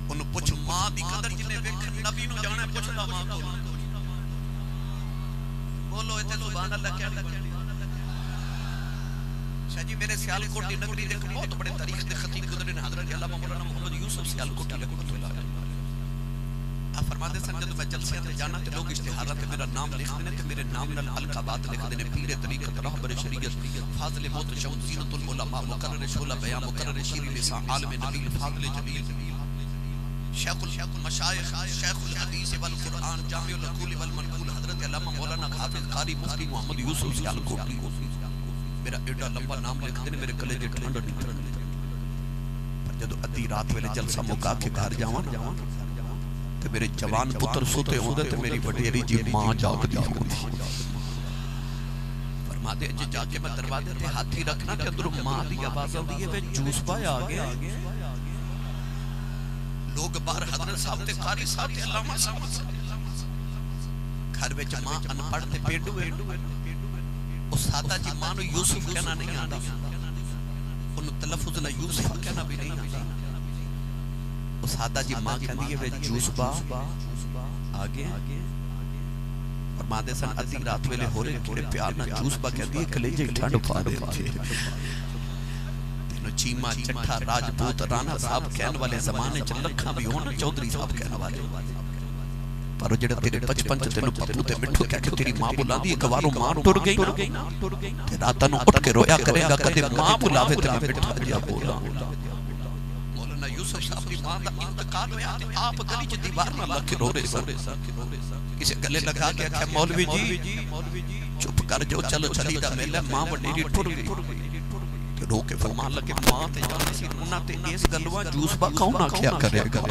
انہوں پوچھ ماں دی قدر جنہیں ویکھن نبی نو جانا پوچھ دا ماں کو بولو ایتھے سبحان اللہ کہنا شاہ جی میرے سیالکوٹ دی نگری دے بہت بڑے تاریخ دے خطیب گزرے نے حضرت علامہ مولانا محمد یوسف سیالکوٹی رحمۃ اللہ علیہ آپ فرماتے ہیں جب میں جلسے تے جانا تے لوگ اشتہارات تے میرا نام لکھ دینے تے میرے نام نال القابات لکھ دینے پیر طریقت رہبر شریعت فاضل موت شمس زینت العلماء مقرر شعلہ بیان مقرر شیر لسان عالم نبیل فاضل جمیل شیخ المشایخ شیخ الحدیث والقرآن جامع العقول والمنقول حضرت علامہ مولانا حافظ قاری مفتی محمد یوسف سیالکوٹی میرا ایڈا لمبا نام لکھ دینے میرے کلیجے ٹھنڈ نہیں کرنے پر جدو ادھی رات ویلے جلسہ مکا کے گھر جاؤں تے میرے جوان پتر سوتے ہوندے تے میری وڈیری جی ماں جاگ دی ہوندی فرما دے جی جا کے میں دروازے تے ہاتھی رکھنا کہ اندروں ماں دی آواز آندی ہے وے جوس پائے آگے لوگ باہر حضرت صاحب تے قاری صاحب تے علامہ صاحب گھر وچ ماں ان پڑھ تے پیڈو او سادہ جی ماں نو یوسف کہنا نہیں آندا انہوں تلفظ نہ یوسف کہنا بھی نہیں آندا او سادہ جی ماں کہندی ہے وے جوس با آگے اور ماں دے سن ادھی رات ویلے ہو رہے تھوڑے پیار نہ جوس با کہندی ہے کلیجے ٹھنڈ پا دے چیمہ چٹھا راجپوت رانا صاحب کہنے والے زمانے چ لکھاں بھی ہونا چودھری صاحب کہنے والے پر جڑا تیرے بچپن چ تینوں پپو تے مٹھو کہہ کے تیری ماں بلاندی ایک وارو ماں ٹر گئی نا تے راتاں نوں اٹھ کے رویا کرے گا کدے ماں بلاوے تے میں مٹھا جا بولا مولانا یوسف صاحب دی ماں دا انتقال ہویا تے آپ گلی چ دیوار نال لگ کے رو رہے سن کسے گلے لگا کے آکھیا مولوی جی چپ کر جو چلو چلی دا میلہ ماں وڈیری ٹر گئی رو کے فرمان لگے ماں تے جانے سی انہاں تے اس گلواں جوس با کون آکھیا کرے گا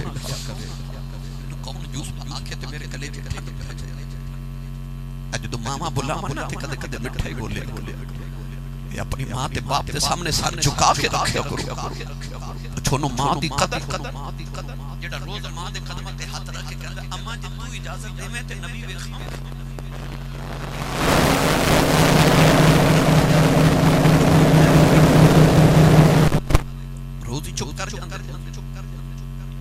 کون جوس با آکھے تے میرے گلے تے ٹھنڈ پہ جائے اج تو ماما بلاواں تے کدے کدے مٹھا ہی بولے اے اپنی ماں تے باپ دے سامنے سر جھکا کے رکھیا کرو چھونو ماں دی قدر جڑا روز ماں دے قدماں تے ہاتھ رکھ کے کہندا اماں جے تو اجازت دیویں تے نبی ویکھاں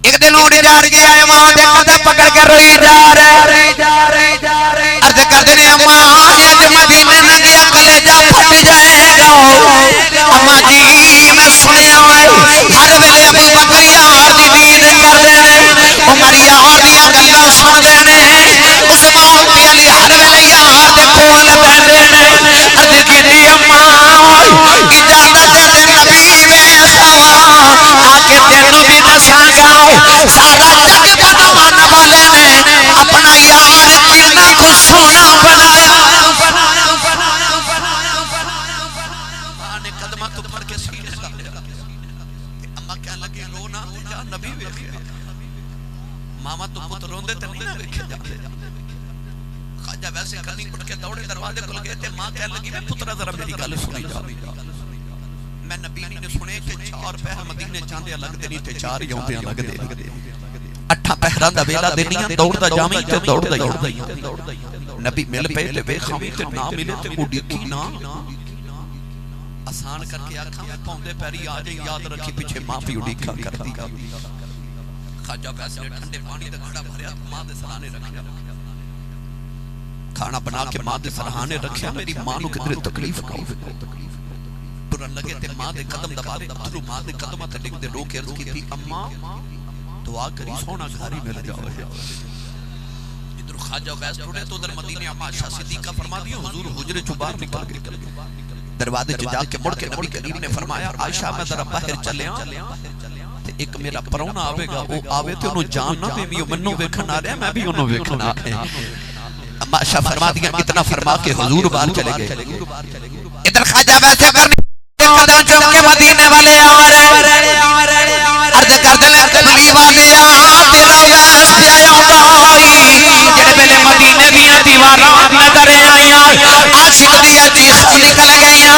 ایک دن اڑ جا گیا ہے ماں دے قدم پکڑ کے روئی جا رہے عرض کر دینے اماں اج مدینے نہ گیا کلیجہ پھٹ جائے گا اماں جی میں سنیا ہوئے ہر ویلے ابو بکر یار دی دین کر دینے عمر یار دی گلاں سن دینے عثمان بن علی ہر ویلے یار دے کول بیٹھے نے عرض کیتی اماں اجازت دے نبی ویسا آکے تینوں بھی دساں گا سارا جگ بناون والے نے اپنا یار کتنا کو سونا بنایا ماں نے قدمہ تو پھڑ کے سینے لایا اماں کہنے لگی رو نہ جا نبی ویکھیا ماما تو پتر روندے تے نہیں نہ ویکھے جاندے خواجہ ویسے کنی اٹھ کے دوڑے دروازے کھل گئے تے ماں کہنے لگی میں پترا ذرا میری گل سنی جا میں نبی نے سنے کہ 4 پہر مدینے چاندے لگ دے نہیں تے 4 ہی اوندے لگ دے 8 پہراں دا ویلا دینیاں دوڑدا جاویں تے دوڑدا ہی نبی مل پے تے ویکھاں تے نہ ملے تے او ڈکی نہ آسان کر کے آکھاں میں پاؤندے پیری آ جائیں یاد رکھی پیچھے ماں پیو ڈیکھا کر دی خواجہ ویسے ٹھنڈے پانی دا گھڑا بھریا ماں دے سرانے رکھیا کھانا بنا کے ماں دے سرانے رکھیا میری ماں نو کتنی تکلیف ٹرن لگے تے ماں دے قدم دبا دے اترو ماں دے قدمہ تے ڈگ دے رو کے عرض کی تھی اماں دعا کری سونا گھاری مل جاؤ ادھر خواجہ ویس ٹوڑے تو ادھر مدینے عائشہ صدیقہ فرما دیا حضور حجرے چو باہر نکل گئے دروازے چ جا کے مڑ کے نبی کریم نے فرمایا عائشہ میں ذرا باہر چلے تے ایک میرا پرونا آوے گا او آوے تے انہوں جان نہ میں منوں ویکھن آ رہا میں بھی انہوں ویکھن آ رہا اما عائشہ فرما دیا اتنا فرما کے حضور باہر چلے گئے ادھر خواجہ ویسے کرنے قدم چوم کے مدینے والے آ رہے عرض کر دلے قبلی والے تیرا ویس پیا یادائی جڑے پہلے مدینے دیاں دیواراں نظر آئیاں عاشق دی عتیق نکل گئیاں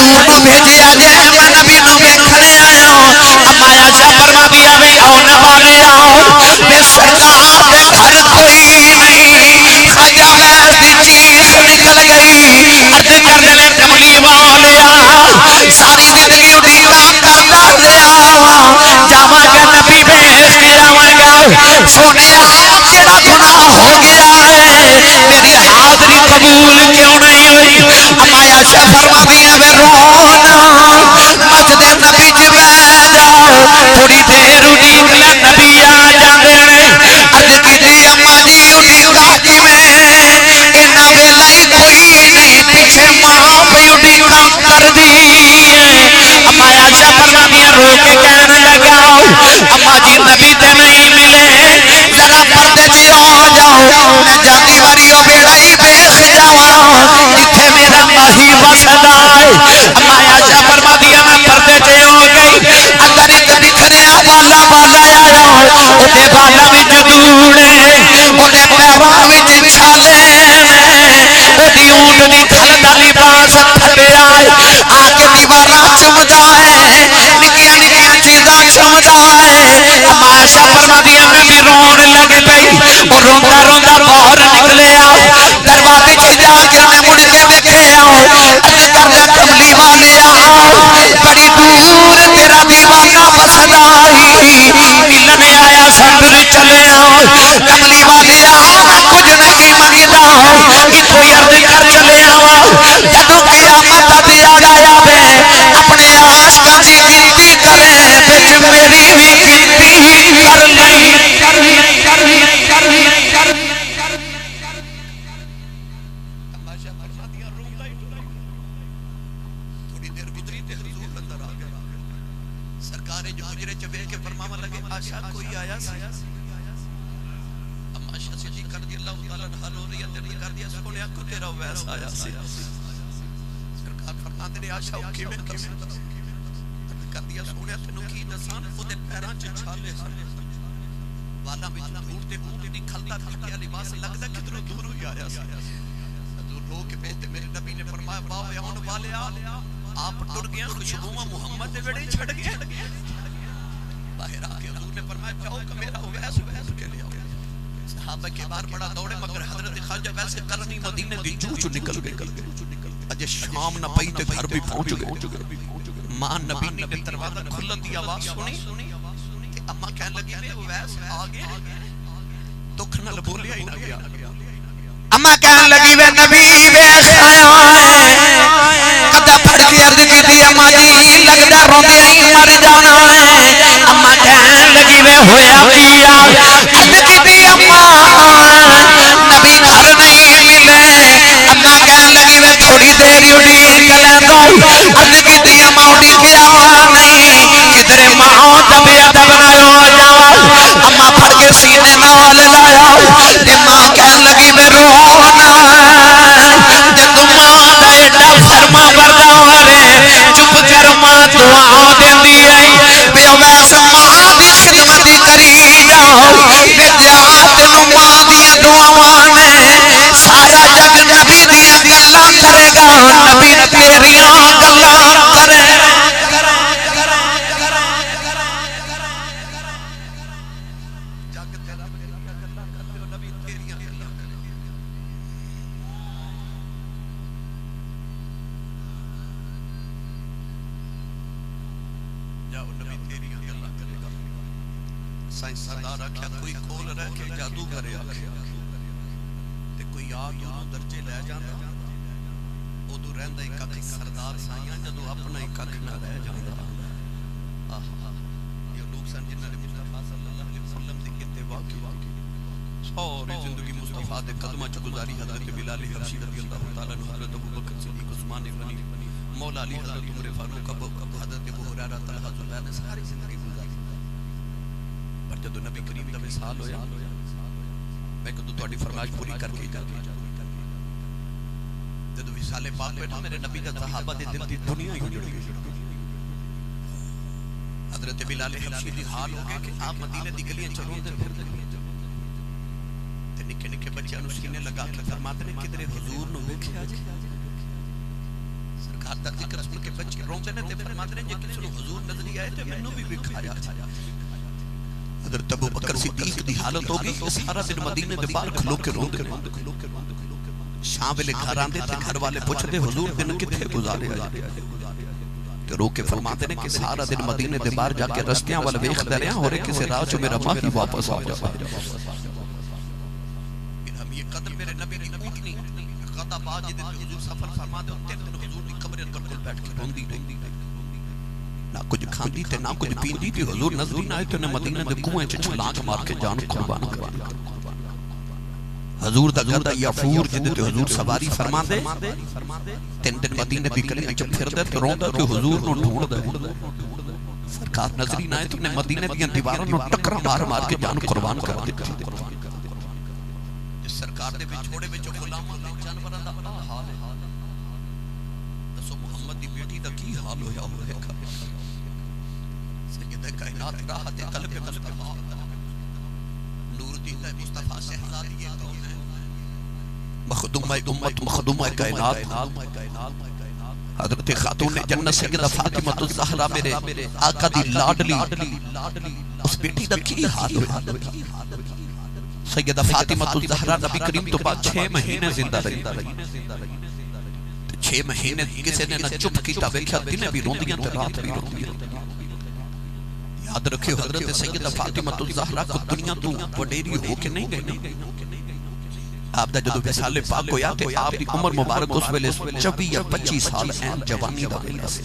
حضور نو بھیجیا جائے میں نبی نو ویکھنے آیا اما عائشہ فرماتی ہے وے آن والے آؤ میں سرکار دے گھر کوئی نہیں خواجہ ویس دی چیخ نکل گئی عرض کر دے کملی والے ساری زندگی اڈیکا کرتا رہا جاواں گا نبی ویس کے آواں گا سونے جڑا گناہ ہو گیا ہے میری حاضری قبول کیوں نہیں ہوئی اما عائشہ فرماتی ہے وے رونا مسجد نبی چ بیٹھ جاؤ تھوڑی دیر اڈیک لے نبی آ جاندے نے عرض کیتی اما جی اڈیکا کیویں انہاں ویلا ہی کوئی نہیں پیچھے ماں پہ اڈیکا کر دی اما عائشہ فرماتی ہے رو کے کہنے لگا اما جی نبی تے نہیں ملے ذرا پردے چ آ جاؤ میں جاتی واری او بیڑا ہی دیکھ جاواں جتھے میرا ماہی وسدا ہے اما عائشہ فرماتی ہے میں پردے چ آ گئی اندر ایک بکھریا والا والا آیا اودے بالا وچ دوڑے اودے پیراں وچ چھالے اودی اونٹ دی کھل دا لباس پھٹیا آ کے دیواراں چمدا ہے نکیاں نکیاں چیزاں چمدا ہے اما عائشہ فرماتی ہے میں بھی رون لگ پئی اور روندا روندا باہر نکلیا دروازے چ جا کے میں مڑ کے دیکھیا عرض کر دے کملی والیا بڑی دور تیرا دیوانہ بسدا ہی ملن آیا سنگ چلیا کملی والیا میں کچھ نہیں منگدا اتھوں عرض کر چلیا جدوں قیامت دا دیا جایا وے اپنے عاشقاں دی گنتی کرے وچ میری بھی گنتی کر لئی تھوڑی دیر گزری تے حضور اندر آ گئے سرکار جو حجرے چ بیٹھ کے فرماوا لگے عائشہ کوئی آیا سی اما عائشہ صدیقہ رضی اللہ تعالی عنہا رو رہی ہے کر دیا سونیا کو تیرا ویس آیا سی سرکار فرماتے نے عائشہ او کیویں کر دیا سونیا تینوں کی دساں اودے پیراں چ چھالے والا وچ دھوڑ تے اونٹ دی کھلدا پھٹیا لباس لگدا کدھروں دوروں ہی آیا سی حضور رو کے بیٹھے میرے نبی نے فرمایا واہ آن والے آپ ٹر گئے خوشبو محمد دے ویڑے چھڑ گئے باہر آ کے حضور نے فرمایا جاؤ کہ میرا ویس ویس کے لے آؤ صحابہ کے بار بڑا دوڑے مگر حضرت خواجہ ویسے کرنی مدینے دی چوچ نکل گئے اجے شام نہ پئی تے گھر بھی پہنچ گئے ماں نبی نے دروازہ کھلن دی آواز سنی تے اما کہنے لگی نے ویس آ گئے دکھ نال بولیا ہی نہ گیا اما کہنے لگی وے نبی ویس آیا ہے قدہ پھڑ کے عرض کیتی اما جی لگدا روندے ہی مر جانا ہے اما کہنے لگی وے ہویا کیا عرض کیتی اما نبی گھر نہیں ملے اما کہنے لگی وے تھوڑی دیر اڈیک لیندا عرض کیتی اما اڈیکیا نہیں کدھر ماں دبیا دبنا ہو جاواں اما پھڑ کے سینے نال لایا تے ماں کہنے لگی وے رونا جدوں ماں دا ایڈا فرما بردار چپ کر ماں دعا دیندی ہے بے ویس ماں دی خدمت کری جاؤ بے دعا تینوں ماں دی دعاواں نے سارا جگ نبی دیاں گلاں کرے گا نبی تیریاں گلاں کرے سردار آکھیا کوئی کول رہ کے جادوگر آکھیا تے کوئی آ کے انہوں درجے لے جانا ادو رہندا ایک ککھ سردار سائیاں جدو اپنا ایک ککھ نہ رہ جاندا یہ لوگ سن جنہاں نے مصطفیٰ صلی اللہ علیہ وسلم دی اتباع کی ساری زندگی مصطفیٰ دے قدماں چ گزاری حضرت بلال حبشی رضی اللہ تعالیٰ عنہ حضرت ابوبکر صدیق عثمان غنی مولا علی حضرت عمر فاروق حضرت ابو ہریرہ طلحہ زبیر نے ساری زندگی گزاری پر جدو نبی کریم دا وصال ہویا میں کدو تہاڈی فرمائش پوری کر کے جاتی جدو وصال پاک بیٹھا میرے نبی دا صحابہ دے دل دی دنیا ہی اجڑ گئی حضرت بلال حبشی دی حال ہو گئے کہ آپ مدینے دی گلیاں چلوں دے پھر تے نکے نکے بچیاں نوں سینے لگا کے فرماتے نے کدھر حضور نو ویکھیا جی سرکار دا ذکر سن کے بچے روندے نے تے فرماتے ہیں کہ کسی حضور نظری آئے تے مینوں بھی وکھایا حضرت ابو بکر صدیق دی حالت ہو گئی سارا دن مدینے دے باہر کھلو کے روندے شام ویلے گھر آندے تے گھر والے پوچھدے حضور دن کتھے گزارے تے رو کے فرماتے ہیں کہ سارا دن مدینے دے باہر جا کے رستیاں وال ویکھدا رہیا اور کسے راہ چ میرا ماں ہی واپس آ جائے یہ قدر میرے نبی دی کوٹنی غدا باج دے حضور سفر فرما دے تے حضور دی قبر اندر کول بیٹھ کے روندی رہندی نہ کچھ کھاندی تے نہ کچھ پیندی تے حضور نظر نہ آئے تے مدینے دے کنویں چ چھلانگ مار کے جان قربان کر حضور دا گدا یافور جدے تے حضور سواری فرما دے تین دن مدینے دی گلی وچ پھردا تے روندا تے حضور نو ڈھونڈدا سرکار نظری نہ آئے تے مدینے دیاں دیواراں نو ٹکرا مار مار کے جان قربان کر دتی سرکار دے وچھوڑے وچ غلاماں دے جانوراں دا حال ہے دسو محمد دی بیٹی دا کی حال ہویا ہوگا سید کائنات راحت قلب نور دین مصطفیٰ شہزادی کون ہے مخدومہ امت مخدومہ کائنات حضرت خاتون جنت سیدہ فاطمہ الزہرا میرے آقا دی لاڈلی اس بیٹی دا کی حال ہویا سیدہ فاطمہ الزہرا نبی کریم تو بعد 6 مہینے زندہ رہی 6 مہینے کسی نے نہ چپ کیتا ویکھیا دن بھی روندیاں تے رات بھی روندیاں یاد رکھے حضرت سیدہ فاطمہ الزہرا کو دنیا تو وڈیری ہو کے نہیں گئی آپ دا جدو وصال پاک ہویا تے آپ دی عمر مبارک اس ویلے 24 یا 25 سال این جوانی دا ویلا سی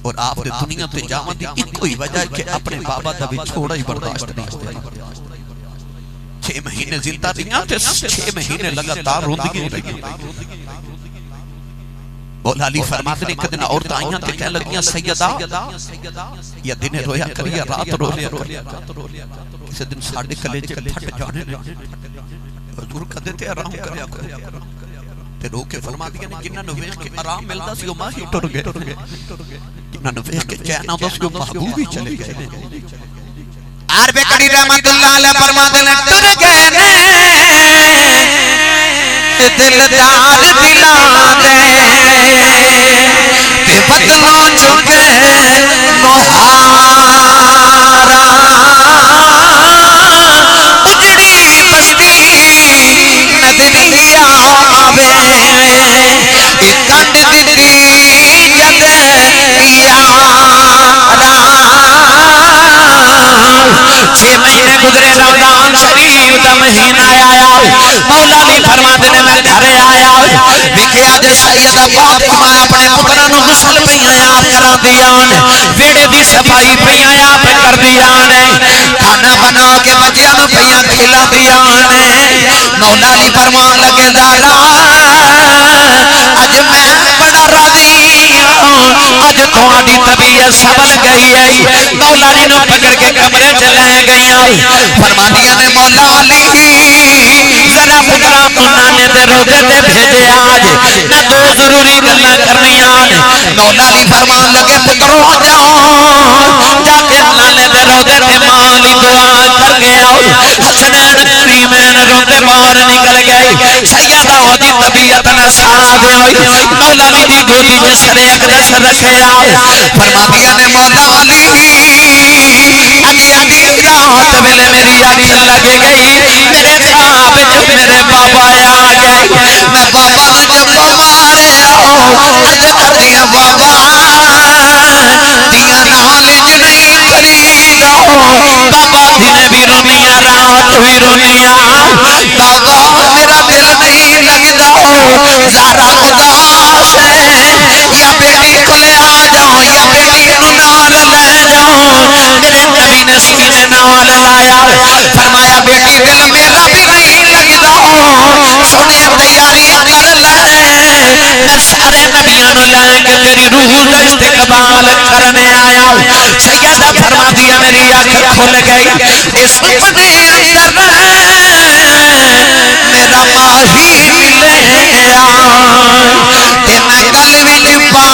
اور آپ دے دنیا تے جاون دی ایک کوئی وجہ ہے کہ اپنے بابا دا وچھوڑا ہی برداشت نہیں ہوتا 6 مہینے زندہ دیاں تے 6 مہینے لگاتار روندیاں رہی مولا علی فرماتے ہیں کہ دن عورت آئیاں تے کہہ لگیاں سیدہ یا دن رویا کری یا رات رو لیا کسی دن ساڑھے کلیجے پھٹ جانے حضور کدے تے آرام کریا کرو تے رو کے فرما دیا نے جنہاں نو ویکھ کے آرام ملدا سی او ماہی ٹر گئے جنہاں نو ویکھ کے چین آندا سی او محبوب ہی چلے گئے عرب کری رحمت اللہ علیہ فرماتے ہیں ٹر گئے دلدار دلا دے تے بدلوں چکے مہارا اجڑی بستی ندنیا آوے اکٹ دلی جد یارا 6 مہینے گزرے رمضان شریف دا مہینہ آیا مولا علی فرماتے نے میں گھر آیا وکھیا جے سیدہ فاطمہ اپنے پتراں نو غسل پیاں آپ کرا دیاں ویڑے دی صفائی پیاں آپ کر دیاں کھانا بنا کے بچیاں نو پیاں کھلا دیاں مولا علی فرمان لگے زہرا اج میں بڑا راضی ہوں اج تہاڈی طبیعت سنبھل گئی ہے مولا علی نو پکڑ کے کمرے چ لے گئی فرمانیاں نے مولا علی ذرا پتراں تو نانے تے روزے تے بھیجے آج میں 2 ضروری گلاں کرنیاں مولا علی فرمان لگے پترو جاؤ جا کے نانے تے روزے تے مالی دعا کر کے آؤ حسنین کریمین روزے باہر نکل گئی سیدہ دی طبیعت نہ ساتھ ہوئی مولا علی دی گودی میں سر ایک دس رکھے آؤ فرمانیاں نے مولا علی اجی اجی رات ویلے میری اکھ لگ گئی میرے خواب وچ میرے بابا آ گئے میں بابا نو جپا مارے اج کردیاں بابا دیاں نال اج نہیں کریدا بابا دن بھی رونیاں رات بھی رونیاں بابا میرا دل نہیں لگدا زہرا خدا سے یا بیٹی کو لے آ جاؤ یا بیٹی نو نال لے جاؤ میرے نبی نے سینے نال لایا فرمایا بیٹی دل میرا بھی نہیں لگدا سونے تیاریاں کر لے میں سارے نبیاں نو لے کے تیری روح دا استقبال کرنے آیا سیدہ فرما دیا میری آنکھ کھل گئی اس سپنے اندر میرا ماہی ملے تے میں گل وچ پا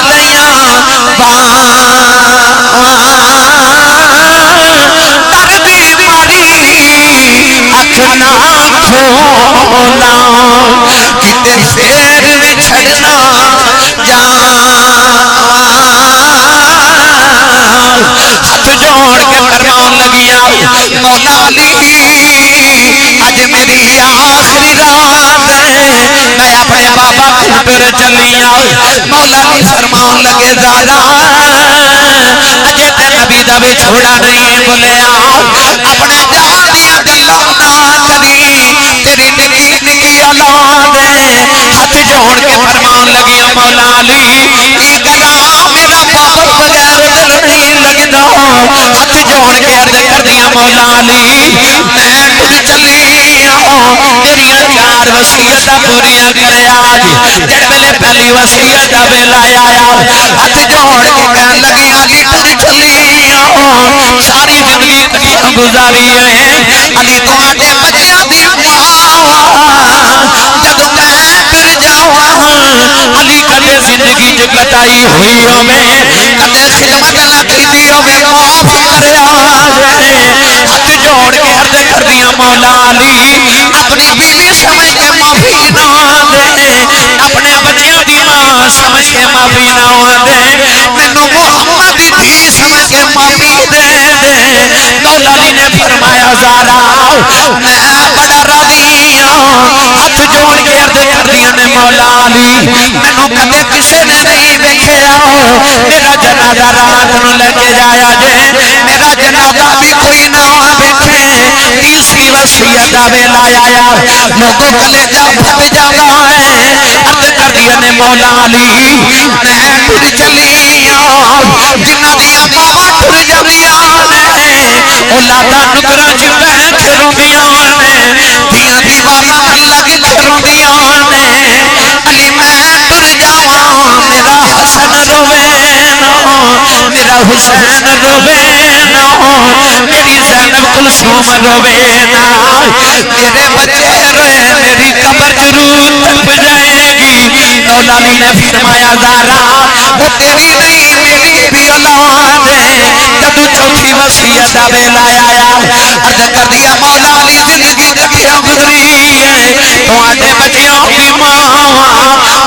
لیاں در دی ماری اکھ نہ کھولا کتے شیر وچ چھڑنا ہاتھ جوڑ کے فرمان لگیا مولا علی اج میری آخری رات میں اپنے بابا کو پھر چلیا مولا علی فرمان لگے زارا اجے تے نبی دا بھی چھوڑا نہیں بولیا اپنے جان دیا گلاں نہ کری تیری نکی نکی اولاد ہاتھ جوڑ کے فرمان لگیا مولا علی یہ کلام میرا باپ بغیر نہیں لگدا ہاتھ جوڑ کے عرض کر دیا مولا علی میں ٹر چلی میریاں چار وصیتاں پوریاں کرے آج جڑ ویلے پہلی وصیت دا ویلا آیا ہاتھ جوڑ کے کہن لگی علی ٹر چلی ساری زندگی کٹیاں گزاری ہے علی تواڈے بچیاں دی جدوں میں ٹر جاواں علی کدے زندگی چ کٹائی ہوئی ہوے کدے خدمت نہ کیتی ہوے معاف کریا ہاتھ جوڑ کے عرض کر دیا مولا علی اپنی بیوی سمجھ کے معافی نہ دے اپنے بچیاں دی ماں سمجھ کے معافی نہ دے مینوں محمد دی دھی سمجھ کے معافی دے مولا علی نے فرمایا زارا میں بڑا راضی ہوں ہاتھ جوڑ کے عرض کر دیا نے مولا علی مینوں کدے کسے نے نہیں دیکھیا میرا جنازہ رات نو لے کے جایا جے میرا جنازہ بھی کوئی نہ بیٹھے تیسری وصیت دا ویلا آیا لوگوں کلیجہ پھٹ جاتا ہے عرض کر دیا نے مولا علی میں ٹر چلی جنہ دیا ماما ٹر جاندیاں نے اولادا نکراں چ بیٹھ روندیاں نے دیاں دیواراں لگ کے روندیاں نے علی میں ٹر جاواں میرا حسن روے نا میرا حسین روے نا میری زینب کلثوم روے نا میرے بچے روئے میری قبر ضرور تپ جائے گی مولا علی نے فرمایا زارا وہ تیری نہیں میری بھی اولاد ہے جدو چوتھی وصیت دا ویلا آیا عرض کر دیا مولا علی زندگی کتھیاں گزری ہے تواڈے بچیاں دی ماں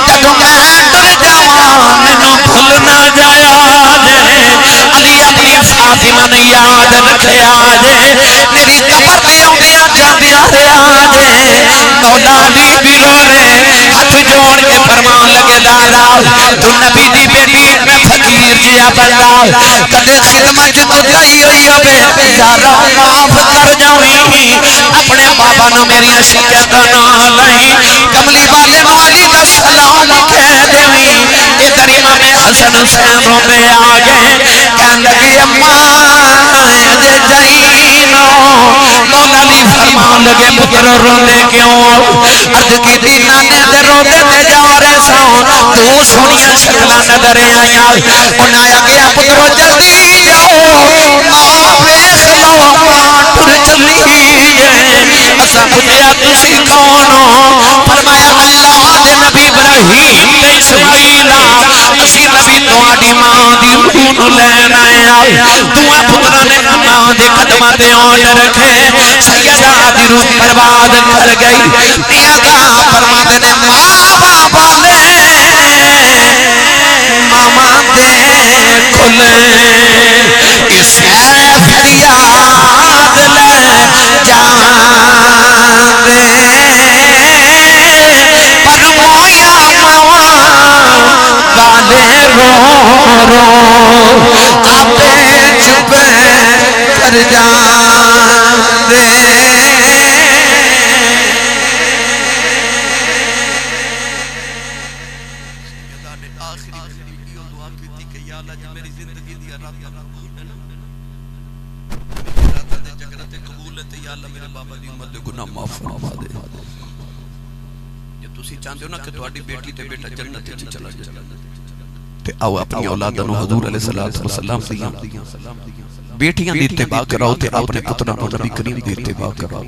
جدو میں ٹر جاواں مینوں بھول نہ جایا جے علی اپنی فاطمہ نے یاد رکھیا جے میری قبر تے اوندیاں جاندیاں رہیا جے مولا علی بھی روے ہاتھ جوڑ کے فرمان لگے زارا تو نبی دی بیٹی میں فقیر جیا بندہ کدے خدمت چ کوئی ہوئی ہوے زارا معاف کر جاویں اپنے بابا نو میری شکایتاں نہ لئی کملی والے نو علی دا سلام کہہ دیویں ادھر امام حسن حسین روندے آ گئے کہن لگے اماں اجے جائینو مولا علی فرمان لگے پتر روندے کیوں عرض کی نانے دے روندے تے جا رہے سو دو سونیاں شکلاں نظر آئیاں انہاں آگیا پترو جلدی جاؤ ماں ویکھ لو ماں ٹر چلی اساں پوچھیا تسی کون ہو فرمایا اللہ دے نبی ابراہیم تے اسماعیل اسی نبی تواڈی ماں دی روح نو لین آئے دوواں پتراں نے ماں دے قدماں تے اونٹ رکھے سیدہ دی روح برباد کر گئی میاں کا فرماتے نے ماں بابا نے ماما دے کھلے اس فریاد لے جان دے پر مویا ماما والے رو رو آپے چھپے کر جان دے چاہتے ہو نا کہ تواڈی بیٹی تے بیٹا جنت وچ چلا جائے تے آو اپنی اولاداں نو حضور علیہ الصلوۃ والسلام دیاں بیٹیاں دی اتباع کراؤ تے اپنے پتراں نو نبی کریم دی اتباع کراؤ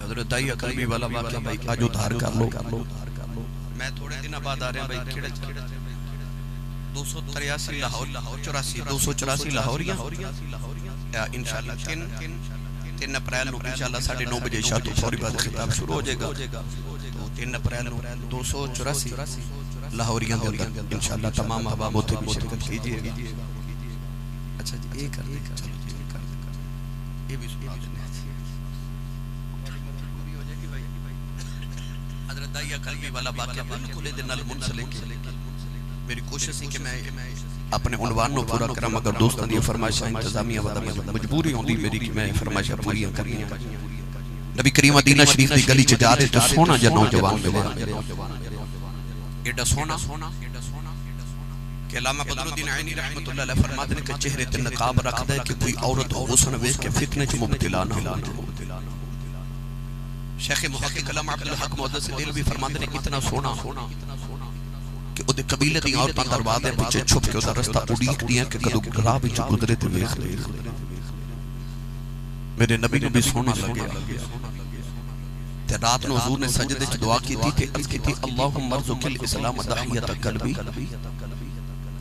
حضرت دائی اکرمی والا واقعہ بھائی آج ادھار کر لو میں تھوڑے دن بعد آ رہے ہیں بھائی کھڑے 283 لاہور 284 لاہوریاں انشاءاللہ 3 اپریل نو انشاءاللہ 9:30 بجے عشاء تو فوری بعد خطاب شروع ہو جائے گا. تو 3 اپریل نو 284 لاہوریاں دے اندر انشاءاللہ تمام احباب ہوتے بھی شرکت کیجئے گا. اچھا جی یہ کر دیں چلو جی کر دیں یہ بھی سنا دیں. حضرت داعیہ قلبی والا واقعہ بالکل دے نال منسلک ہے. میری کوشش ہے کہ میں اپنے عنوان نو پورا کرم اگر دوستان یہ فرمائشہ انتظامیہ ودا مجبوری ہوندی میری کہ میں فرمائشہ پوری کرنی ہے. نبی کریم مدینہ شریف دی گلی چ جا رہے تو سونا جا نوجوان ملے ایڈا سونا کہ علامہ بدرالدین عینی رحمت اللہ علیہ فرماتے ہیں کہ چہرے تے نقاب رکھ دے کہ کوئی عورت ہو حسن ویکھ کے فتنے چ مبتلا نہ ہو. شیخ محقق علامہ عبدالحق محدث دہلوی فرماتے ہیں اتنا سونا کہ او دے قبیلے دی عورتاں دروازے پیچھے چھپ کے او رستہ اڑیک دیاں کہ کدو راہ وچ گزرے تے ویکھ لے. میرے نبی نو بھی سونا لگیا تے رات نو حضور نے سجدے وچ دعا کی تھی کہ عرض کی تھی اللہم ارزق الاسلام داہیۃ قلبی.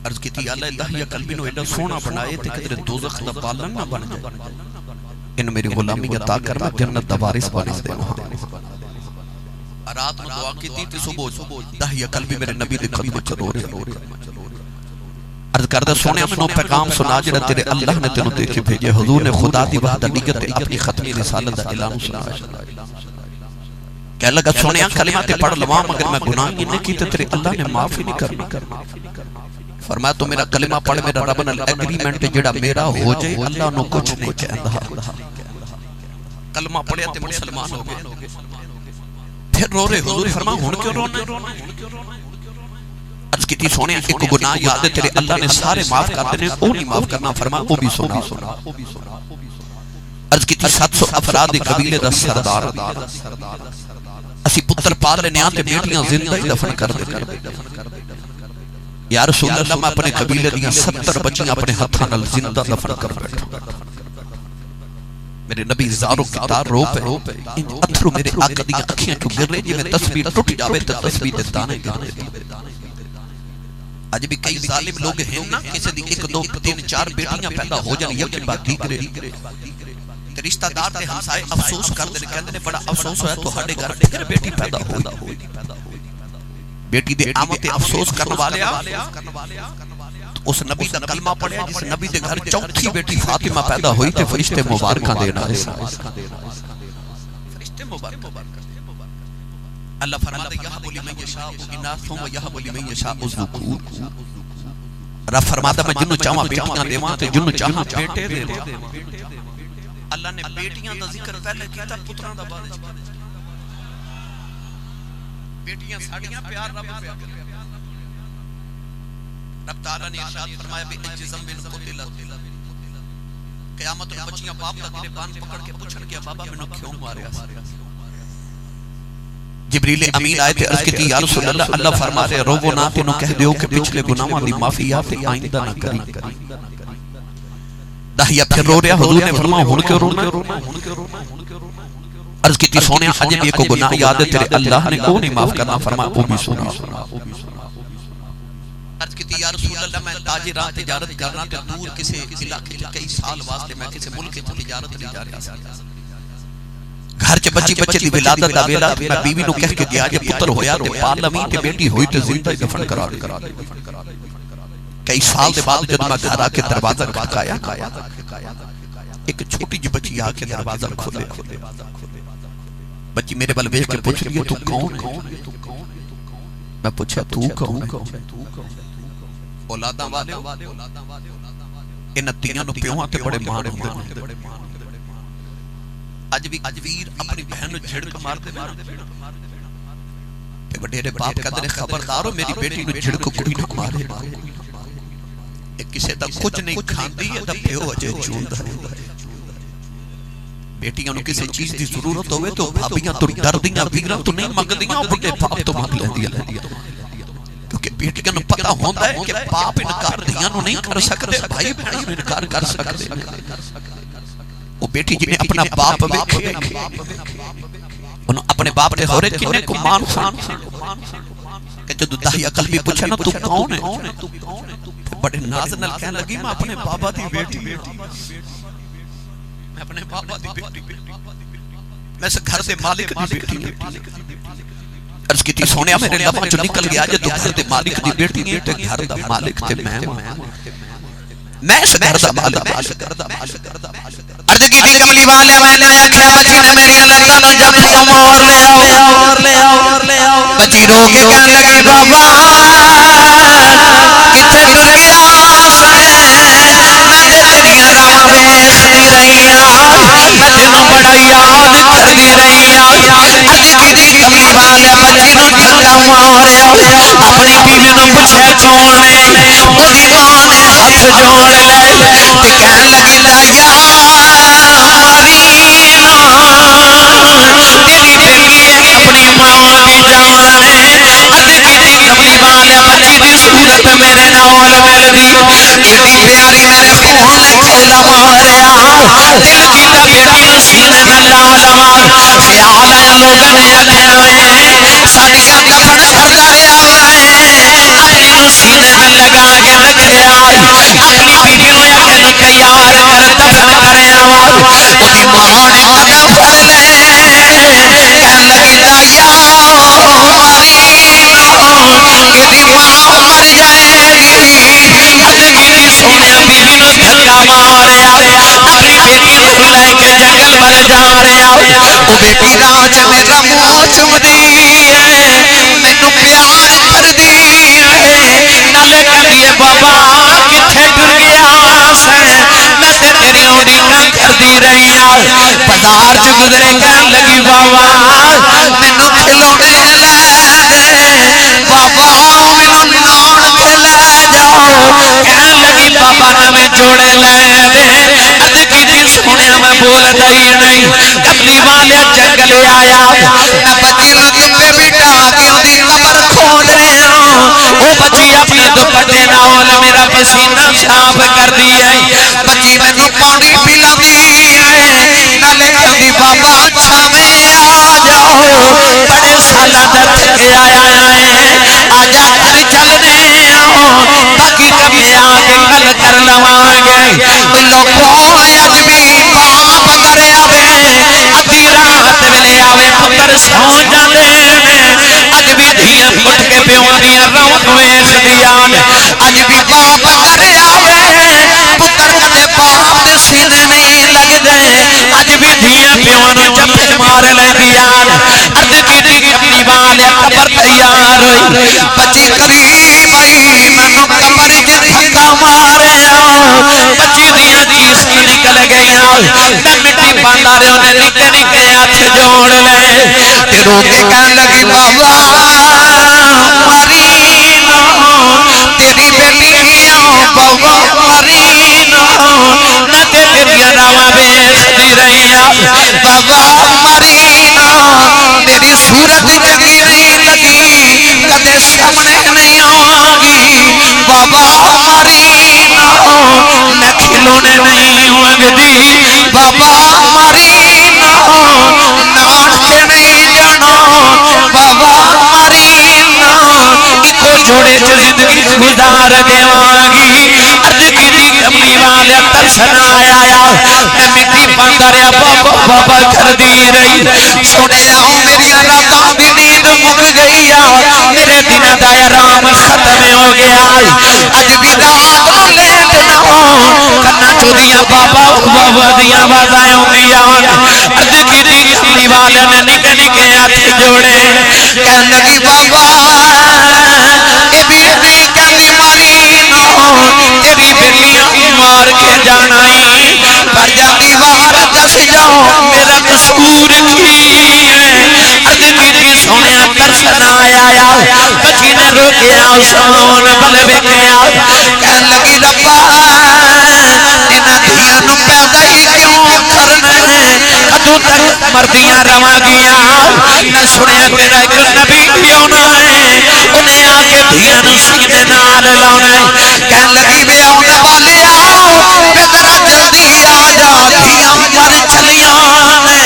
عرض کی تھی اللہ داہیہ قلبی نو ایڈا سونا بنائے تے کدے دوزخ دا پالن نہ بن جائے. ان میری غلامی عطا کر میں جنت دا وارث بن دے. رات میں دعا کی تھی صبح داہیہ قلبی میرے نبی دے قدم وچ رو رہے. عرض کردہ سونے میں نو پیغام سنا جڑا تیرے اللہ نے تینوں دے کے بھیجے. حضور نے خدا دی وحدانیت تے اپنی ختمی رسالت دا اعلان سنایا. کہنے لگا سونے کلمات پڑھ لواں مگر میں گناہ نہیں کی تے تیرے اللہ نے معاف ہی نہیں کرنا. فرمایا تو میرا کلمہ پڑھ میرا رب نال ایگریمنٹ جڑا میرا ہو جائے اللہ نو کچھ نہیں کہندا. کلمہ پڑھیا تے مسلمان ہو گئے. پھر رو رہے حضور فرمایا ہن کیوں رونا؟ عرض کی تھی سونے ایک گناہ یاد ہے تیرے اللہ نے سارے معاف کر دینے او نہیں معاف کرنا. فرمایا او بھی سنا. عرض کی تھی 700 افراد قبیلے دا سردار اسی پتر پال لینے آتے بیٹیاں زندہ ہی دفن کر دے. یا رسول اللہ میں اپنے قبیلے دیاں 70 بچیاں اپنے ہتھاں نال زندہ دفن کر بیٹھا. میرے نبی زارو کتار رو پہ اتھرو میرے آقا دیاں اکھیاں تو گر رہے جی میں تصویر ٹوٹ جاوے تو تصویر دے دانے گر رہے. آج بھی کئی ظالم لوگ ہیں نا کسی دی 1 2 3 4 بیٹیاں پیدا ہو جائیں یکی بات دیگرے رشتہ دار تے ہمسائے افسوس کر دے کہندے نے بڑا افسوس ہویا تو ہڈے گھر پھر بیٹی پیدا ہوئی. بیٹی دے آمد تے افسوس کرنے والے اس نبی دا کلمہ پڑھیا جس نبی دے گھر چوتھی بیٹی فاطمہ پیدا ہوئی تے فرشتے مبارکاں دینا ہے. فرشتے مبارکاں اللہ فرماتا ہے یہب لمن یشاء اناث و یہب لمن یشاء الذکور. رب فرماتا میں جنوں چاہواں بیٹیاں دیواں تے جنوں چاہواں بیٹے دے دے. اللہ نے بیٹیاں دا ذکر پہلے کیتا پتراں دا بعد وچ. بیٹیاں ساڈیاں پیار رب پیا کرے. رب تعالی نے ارشاد فرمایا بے اجزم بن قتلت قیامت میں بچیاں باپ دا گریبان پکڑ کے پوچھن گیا بابا مینوں کیوں ماریا. جبریل امین آئے تھے عرض کی تھی یا رسول اللہ اللہ فرما رہے رو نہ تینوں کہہ دیو کہ پچھلے گناہاں دی معافی یا تے آئندہ نہ کری. داہیہ پھر رو رہا حضور نے فرمایا ہن کیوں رونا؟ عرض کی تھی سونے اج بھی کو گناہ یاد ہے تیرے اللہ نے کو نہیں معاف کرنا. فرمایا او بھی سنا. عرض کی تھی یا رسول اللہ میں تاجراں تجارت کرنا تے دور کسی علاقے کئی سال واسطے میں کسی ملک کی تجارت نہیں جا رہا سی. گھر چ بچے دی ولادت دا ویلا میں بیوی نو کہہ کے گیا جے پتر ہویا تے پال لویں تے بیٹی ہوئی تے زندہ دفن کرا دے. کئی سال دے بعد جب میں گھر آ کے دروازہ کھٹکایا ایک چھوٹی جی بچی آ کے دروازہ کھولے. بچی میرے بل ویکھ کے پوچھ رہی ہے تو کون ہے؟ میں پوچھا تو کون ہے؟ اولاداں والے انہاں تیاں نو پیواں تے بڑے مان ہوندے نے. اج بھی ویر اپنی بہن نو جھڑک مار دے تے وڈیرے باپ کہندے نے خبردارو میری بیٹی نو جھڑک کوئی نہ مارے. ایک کسے دا کچھ نہیں کھاندی ہے تے پیو اجے چوندا ہے. بیٹیاں نو کسی چیز دی ضرورت ہوے تو بھابیاں تو ڈردیاں ویراں تو نہیں منگدیاں بڑے باپ تو مانگ لیندیاں. کیونکہ بیٹیاں نو پتہ ہوندا ہے کہ باپ انکار دیاں نو نہیں کر سکدے بھائی بہن انکار کر سکدے. وہ بیٹی جنہیں اپنا باپ ویکھے انہوں اپنے باپ تے ہورے کنے کو مان سان کہ جدو داہیہ قلبی پوچھے نا تو کون ہے بڑے ناز نال کہنے لگی میں اپنے بابا دی بیٹی. میں اپنے بابا دی بیٹی میں سے گھر دے مالک دی بیٹی عرض کی تھی سونیا میرے لباں جو نکل گیا جے تو گھر دے مالک دی بیٹی ہے تے گھر دا مالک تے میں اس گھر دا مالک عرض کی تھی کملی والے میں نے آکھیا بچی نے میری اللہ تعالی جب مار لے آؤ بچی رو کے کہنے لگی بابا کتے ٹر گیا تیریاں راواں ویکھدی رہی میں تینوں بڑا یاد کردی رہی عرض کی تھی کملی والے بچی نو ڈنڈا ماریا اپنی بیوی نو پوچھے کون نے اودی ماں نے ہاتھ جوڑ لے تے کہن لگی لا یا تیری بیٹی اپنی ماں دی جان عرض کی تھی کملی والے بچی دی صورت میرے نال ملدی ایڈی پیاری میرے خون نے کھیلا ماریا دل کیتا بیٹی نو سینے میں لا لواں خیال ہے لوگ نے آکھیا ساڈیاں دفن کردا رہیا اپنی نو سینے میں لگا کے رکھیا اپنی بیٹی نو آکھے نو تیار کر دفن کریا اودی ماں نے قدم پھڑ لے کہن لگی لا یا ماری ایدی ماں مر جائے عرض کی تھی سونے بیوی نو دھکا ماریا اپنی بیٹی نو لے کے جنگل ول جا رہیا او بیٹی راہ چ میرا منہ چومدی مینوں پیار کردی نالے کہندی ہے بابا کتھے ٹر گیا سیں میں تے تیری اڈیاں کردی رہی بازار چ گزرے کہن لگی بابا مینوں کھلونے لے بابا مینوں نان کے لے جاؤ کہن لگی بابا نویں جوڑے لے دے عرض کی تھی سونے میں بولدا ہی نہیں کملی والے جنگل آیا میں بچی نو دبے بٹھا کے اودی قبر کھول رہا او بچی اپنے دوپٹے نال میرا پسینہ صاف کردی ہے بچی مینوں پانی پلاندی ہے نالے کہندی بابا چھاویں آ جاؤ بڑے سالاں دا تھکے آیا ہے آجا گھر چلنے باقی کبھی آگے گل کر لواں گے لوگوں اج بھی باپ گھر آوے ادھی رات ویلے آوے پتر سو جاندے اج بھی دھیاں اٹھ کے پیو دیاں رون ویکھدیاں اج بھی باپ گھر آوے پتر کدے باپ دے سینے نہیں لگدے اج بھی دھیاں پیو نو جپے مار لیندیاں عرض کیتی کملی والے قبر تیار ہوئی بچی قریب آئی مینوں قبر وچ دھکا ماریا بچی دیاں چیخاں نکل گئیاں میں مٹی پاندا رہیا نے نکے نکے ہاتھ جوڑ لے تے رو کے کہن لگی بابا مری نہ تیری بیٹیاں بابا مری نہ تے تیریاں راواں ویکھدی رہیاں بابا مری نہ تیری صورت چنگی نہیں لگی کدے سامنے نہیں آواںگی بابا مری نہ میں کھلونے نہیں منگدی بابا مری نہ نان کے نہیں جانا بابا مری نہ اکو جوڑے چ زندگی گزار دیواںگی عرض کیتی کملی والے ترسن آیا میں مٹی پاندا رہیا بابا بابا کردی رہی سونے میری راتاں دی نیند مک گئی میرے دناں دا آرام ختم ہو گیا اج بھی رات نو لیٹ نہ ہو کنا چودیاں بابا بابا دیاں آوازاں آوندیاں عرض کیتی کملی والے نے نکے نکے ہاتھ جوڑے کہن لگی بابا اے بیٹی کہندی ماری نہ تیری بیٹیاں مار کے جانا پر جا دیوار دس جاؤ میرا قصور کی ہے عرض کیتی سونے ترسن آیا بچی نے روکیا سون بل ویکھیا کہن لگی ربا انہاں دھیاں نو پیدا ہی کیوں کرنا ہے کدوں تک مردیاں رواںگیاں نہ سنیا تیرا ایک نبی بھی آنا ہے انہیں آ کے دھیاں نو سینے نال لانا ہے کہن لگی وے آنے والے آؤ بے ذرا جلدی آ جا دھیاں مر چلیاں نے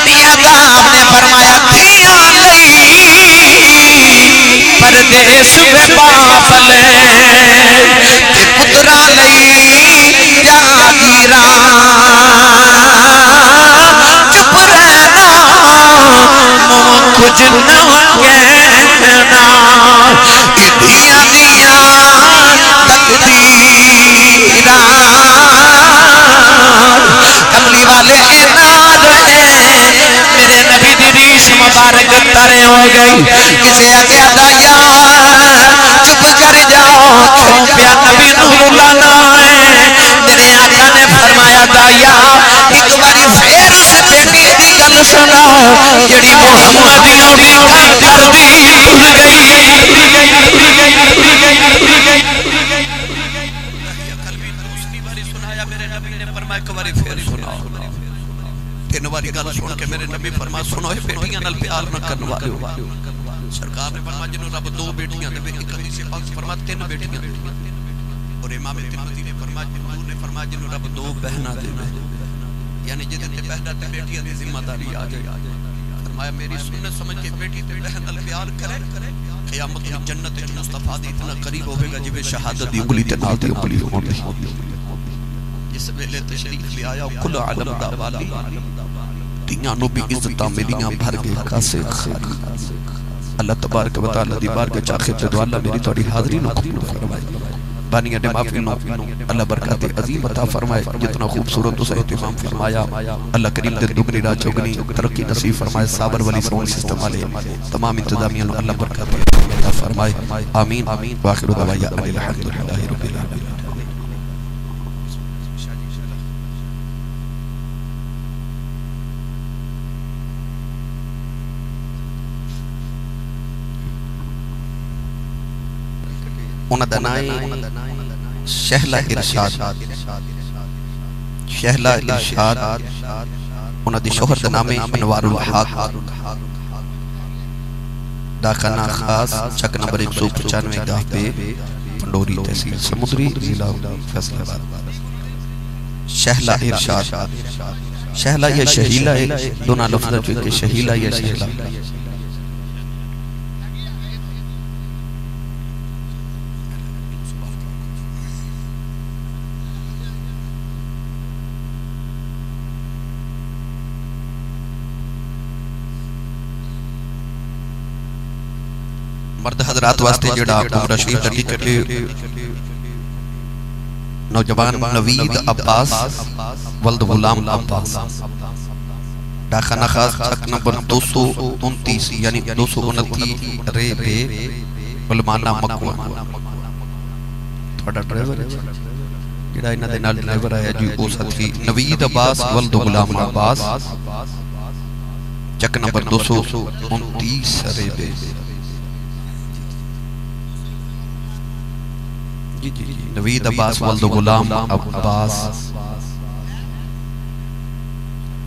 میاں صاحب نے فرمایا دھیاں پردیس میں باپ لے تے پترا لئی جاگیراں کچھ نہ کہنا اتیاں دیاں تقدیرات کملی والے اناد ہیں میرے نبی دی ریش مبارک ترے ہو گئی کسے آگے دایا چپ کر جاؤ کیوں پیا نبی نو رلانا ہے میرے آقا نے فرمایا دایا ایک باری پھر اس بیٹی دی گل سناؤ جڑی محمدیوں دی کھان کر دی بھول گئی قلبی دوسری باری سنایا میرے نبی نے فرمایا ایک باری پھر سناؤ تین باری گل سن کے میرے نبی فرمایا سنو اے بیٹیاں نال پیار نہ کرن والے ہو سرکار نے فرمایا جنوں رب دو بیٹیاں دے ایک حدیث پاک فرمایا تین بیٹیاں دے اور امام ترمذی نے فرمایا حضور نے فرمایا جنوں رب دو بہناں دے یعنی جدے تے بہنا تے بیٹیاں دی ذمہ داری آ جائے فرمایا میری سنت سمجھ کے بیٹی تے بہن نال پیار کرے قیامت کی جنت مصطفیٰ دی اتنا قریب ہوے گا جویں شہادت دی انگلی تے نال دی انگلی ہوندی جس ویلے تشریف لے آیا کل عالم دا والی دیاں نو بھی عزتاں ملیاں بھر کے کاسے خالی اللہ تبارک و تعالی دی بارگاہ چاخے تے دعا اللہ میری تہاڈی حاضری نو قبول فرمائے بانیاں نے معافی نو اللہ برکات عظیم عطا فرمائے جتنا خوبصورت اسے اہتمام فرمایا اللہ کریم دے دگنی رات چوگنی ترقی نصیب فرمائے صابر والی ساؤنڈ سسٹم والے تمام انتظامیہ نو اللہ برکات عطا فرمائے آمین واخر دعوایا ان الحمدللہ رب العالمین انہاں دا نام شہلہ ارشاد شہلہ ارشاد انہاں دی شوہر دا نام انوار الحق داخانہ خاص چک نمبر 195 گاہ پہ پنڈوری تحصیل سمندری ضلع فیصل آباد شہلہ ارشاد شہلہ یا شہیلہ ہے دونوں لفظ جو کہ شہیلہ یا شہلہ مرد حضرات واسطے جڑا عمرہ شریف ترکی کرے نوجوان نوید عباس ولد غلام عباس ڈاکخانہ خاص چک نمبر 229 یعنی 229 رے بے علمانہ مکوہ تھوڑا ڈرائیور ہے جڑا انہ دے نال ڈرائیور ہے جو او ساتھی نوید عباس ولد غلام عباس چک نمبر 229 رے بے نوید عباس ولد غلام عباس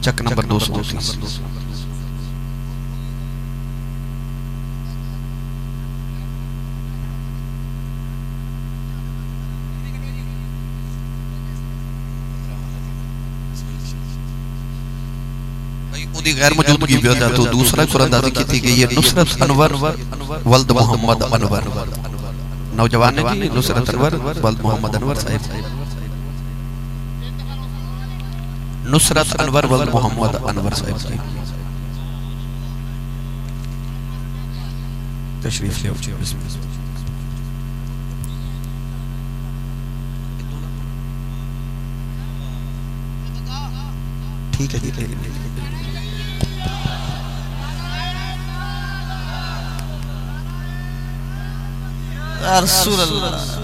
چک نمبر 229 دی غیر موجودگی بھی ہوتا تو دوسرا قرآن کی تھی کہ یہ نصرت انور ولد محمد انور نوجوان نے جی نصرت انور ولد محمد انور صاحب نصرت انور ولد محمد انور صاحب کی تشریف لے بسم اللہ ٹھیک ہے جی رسول اللہ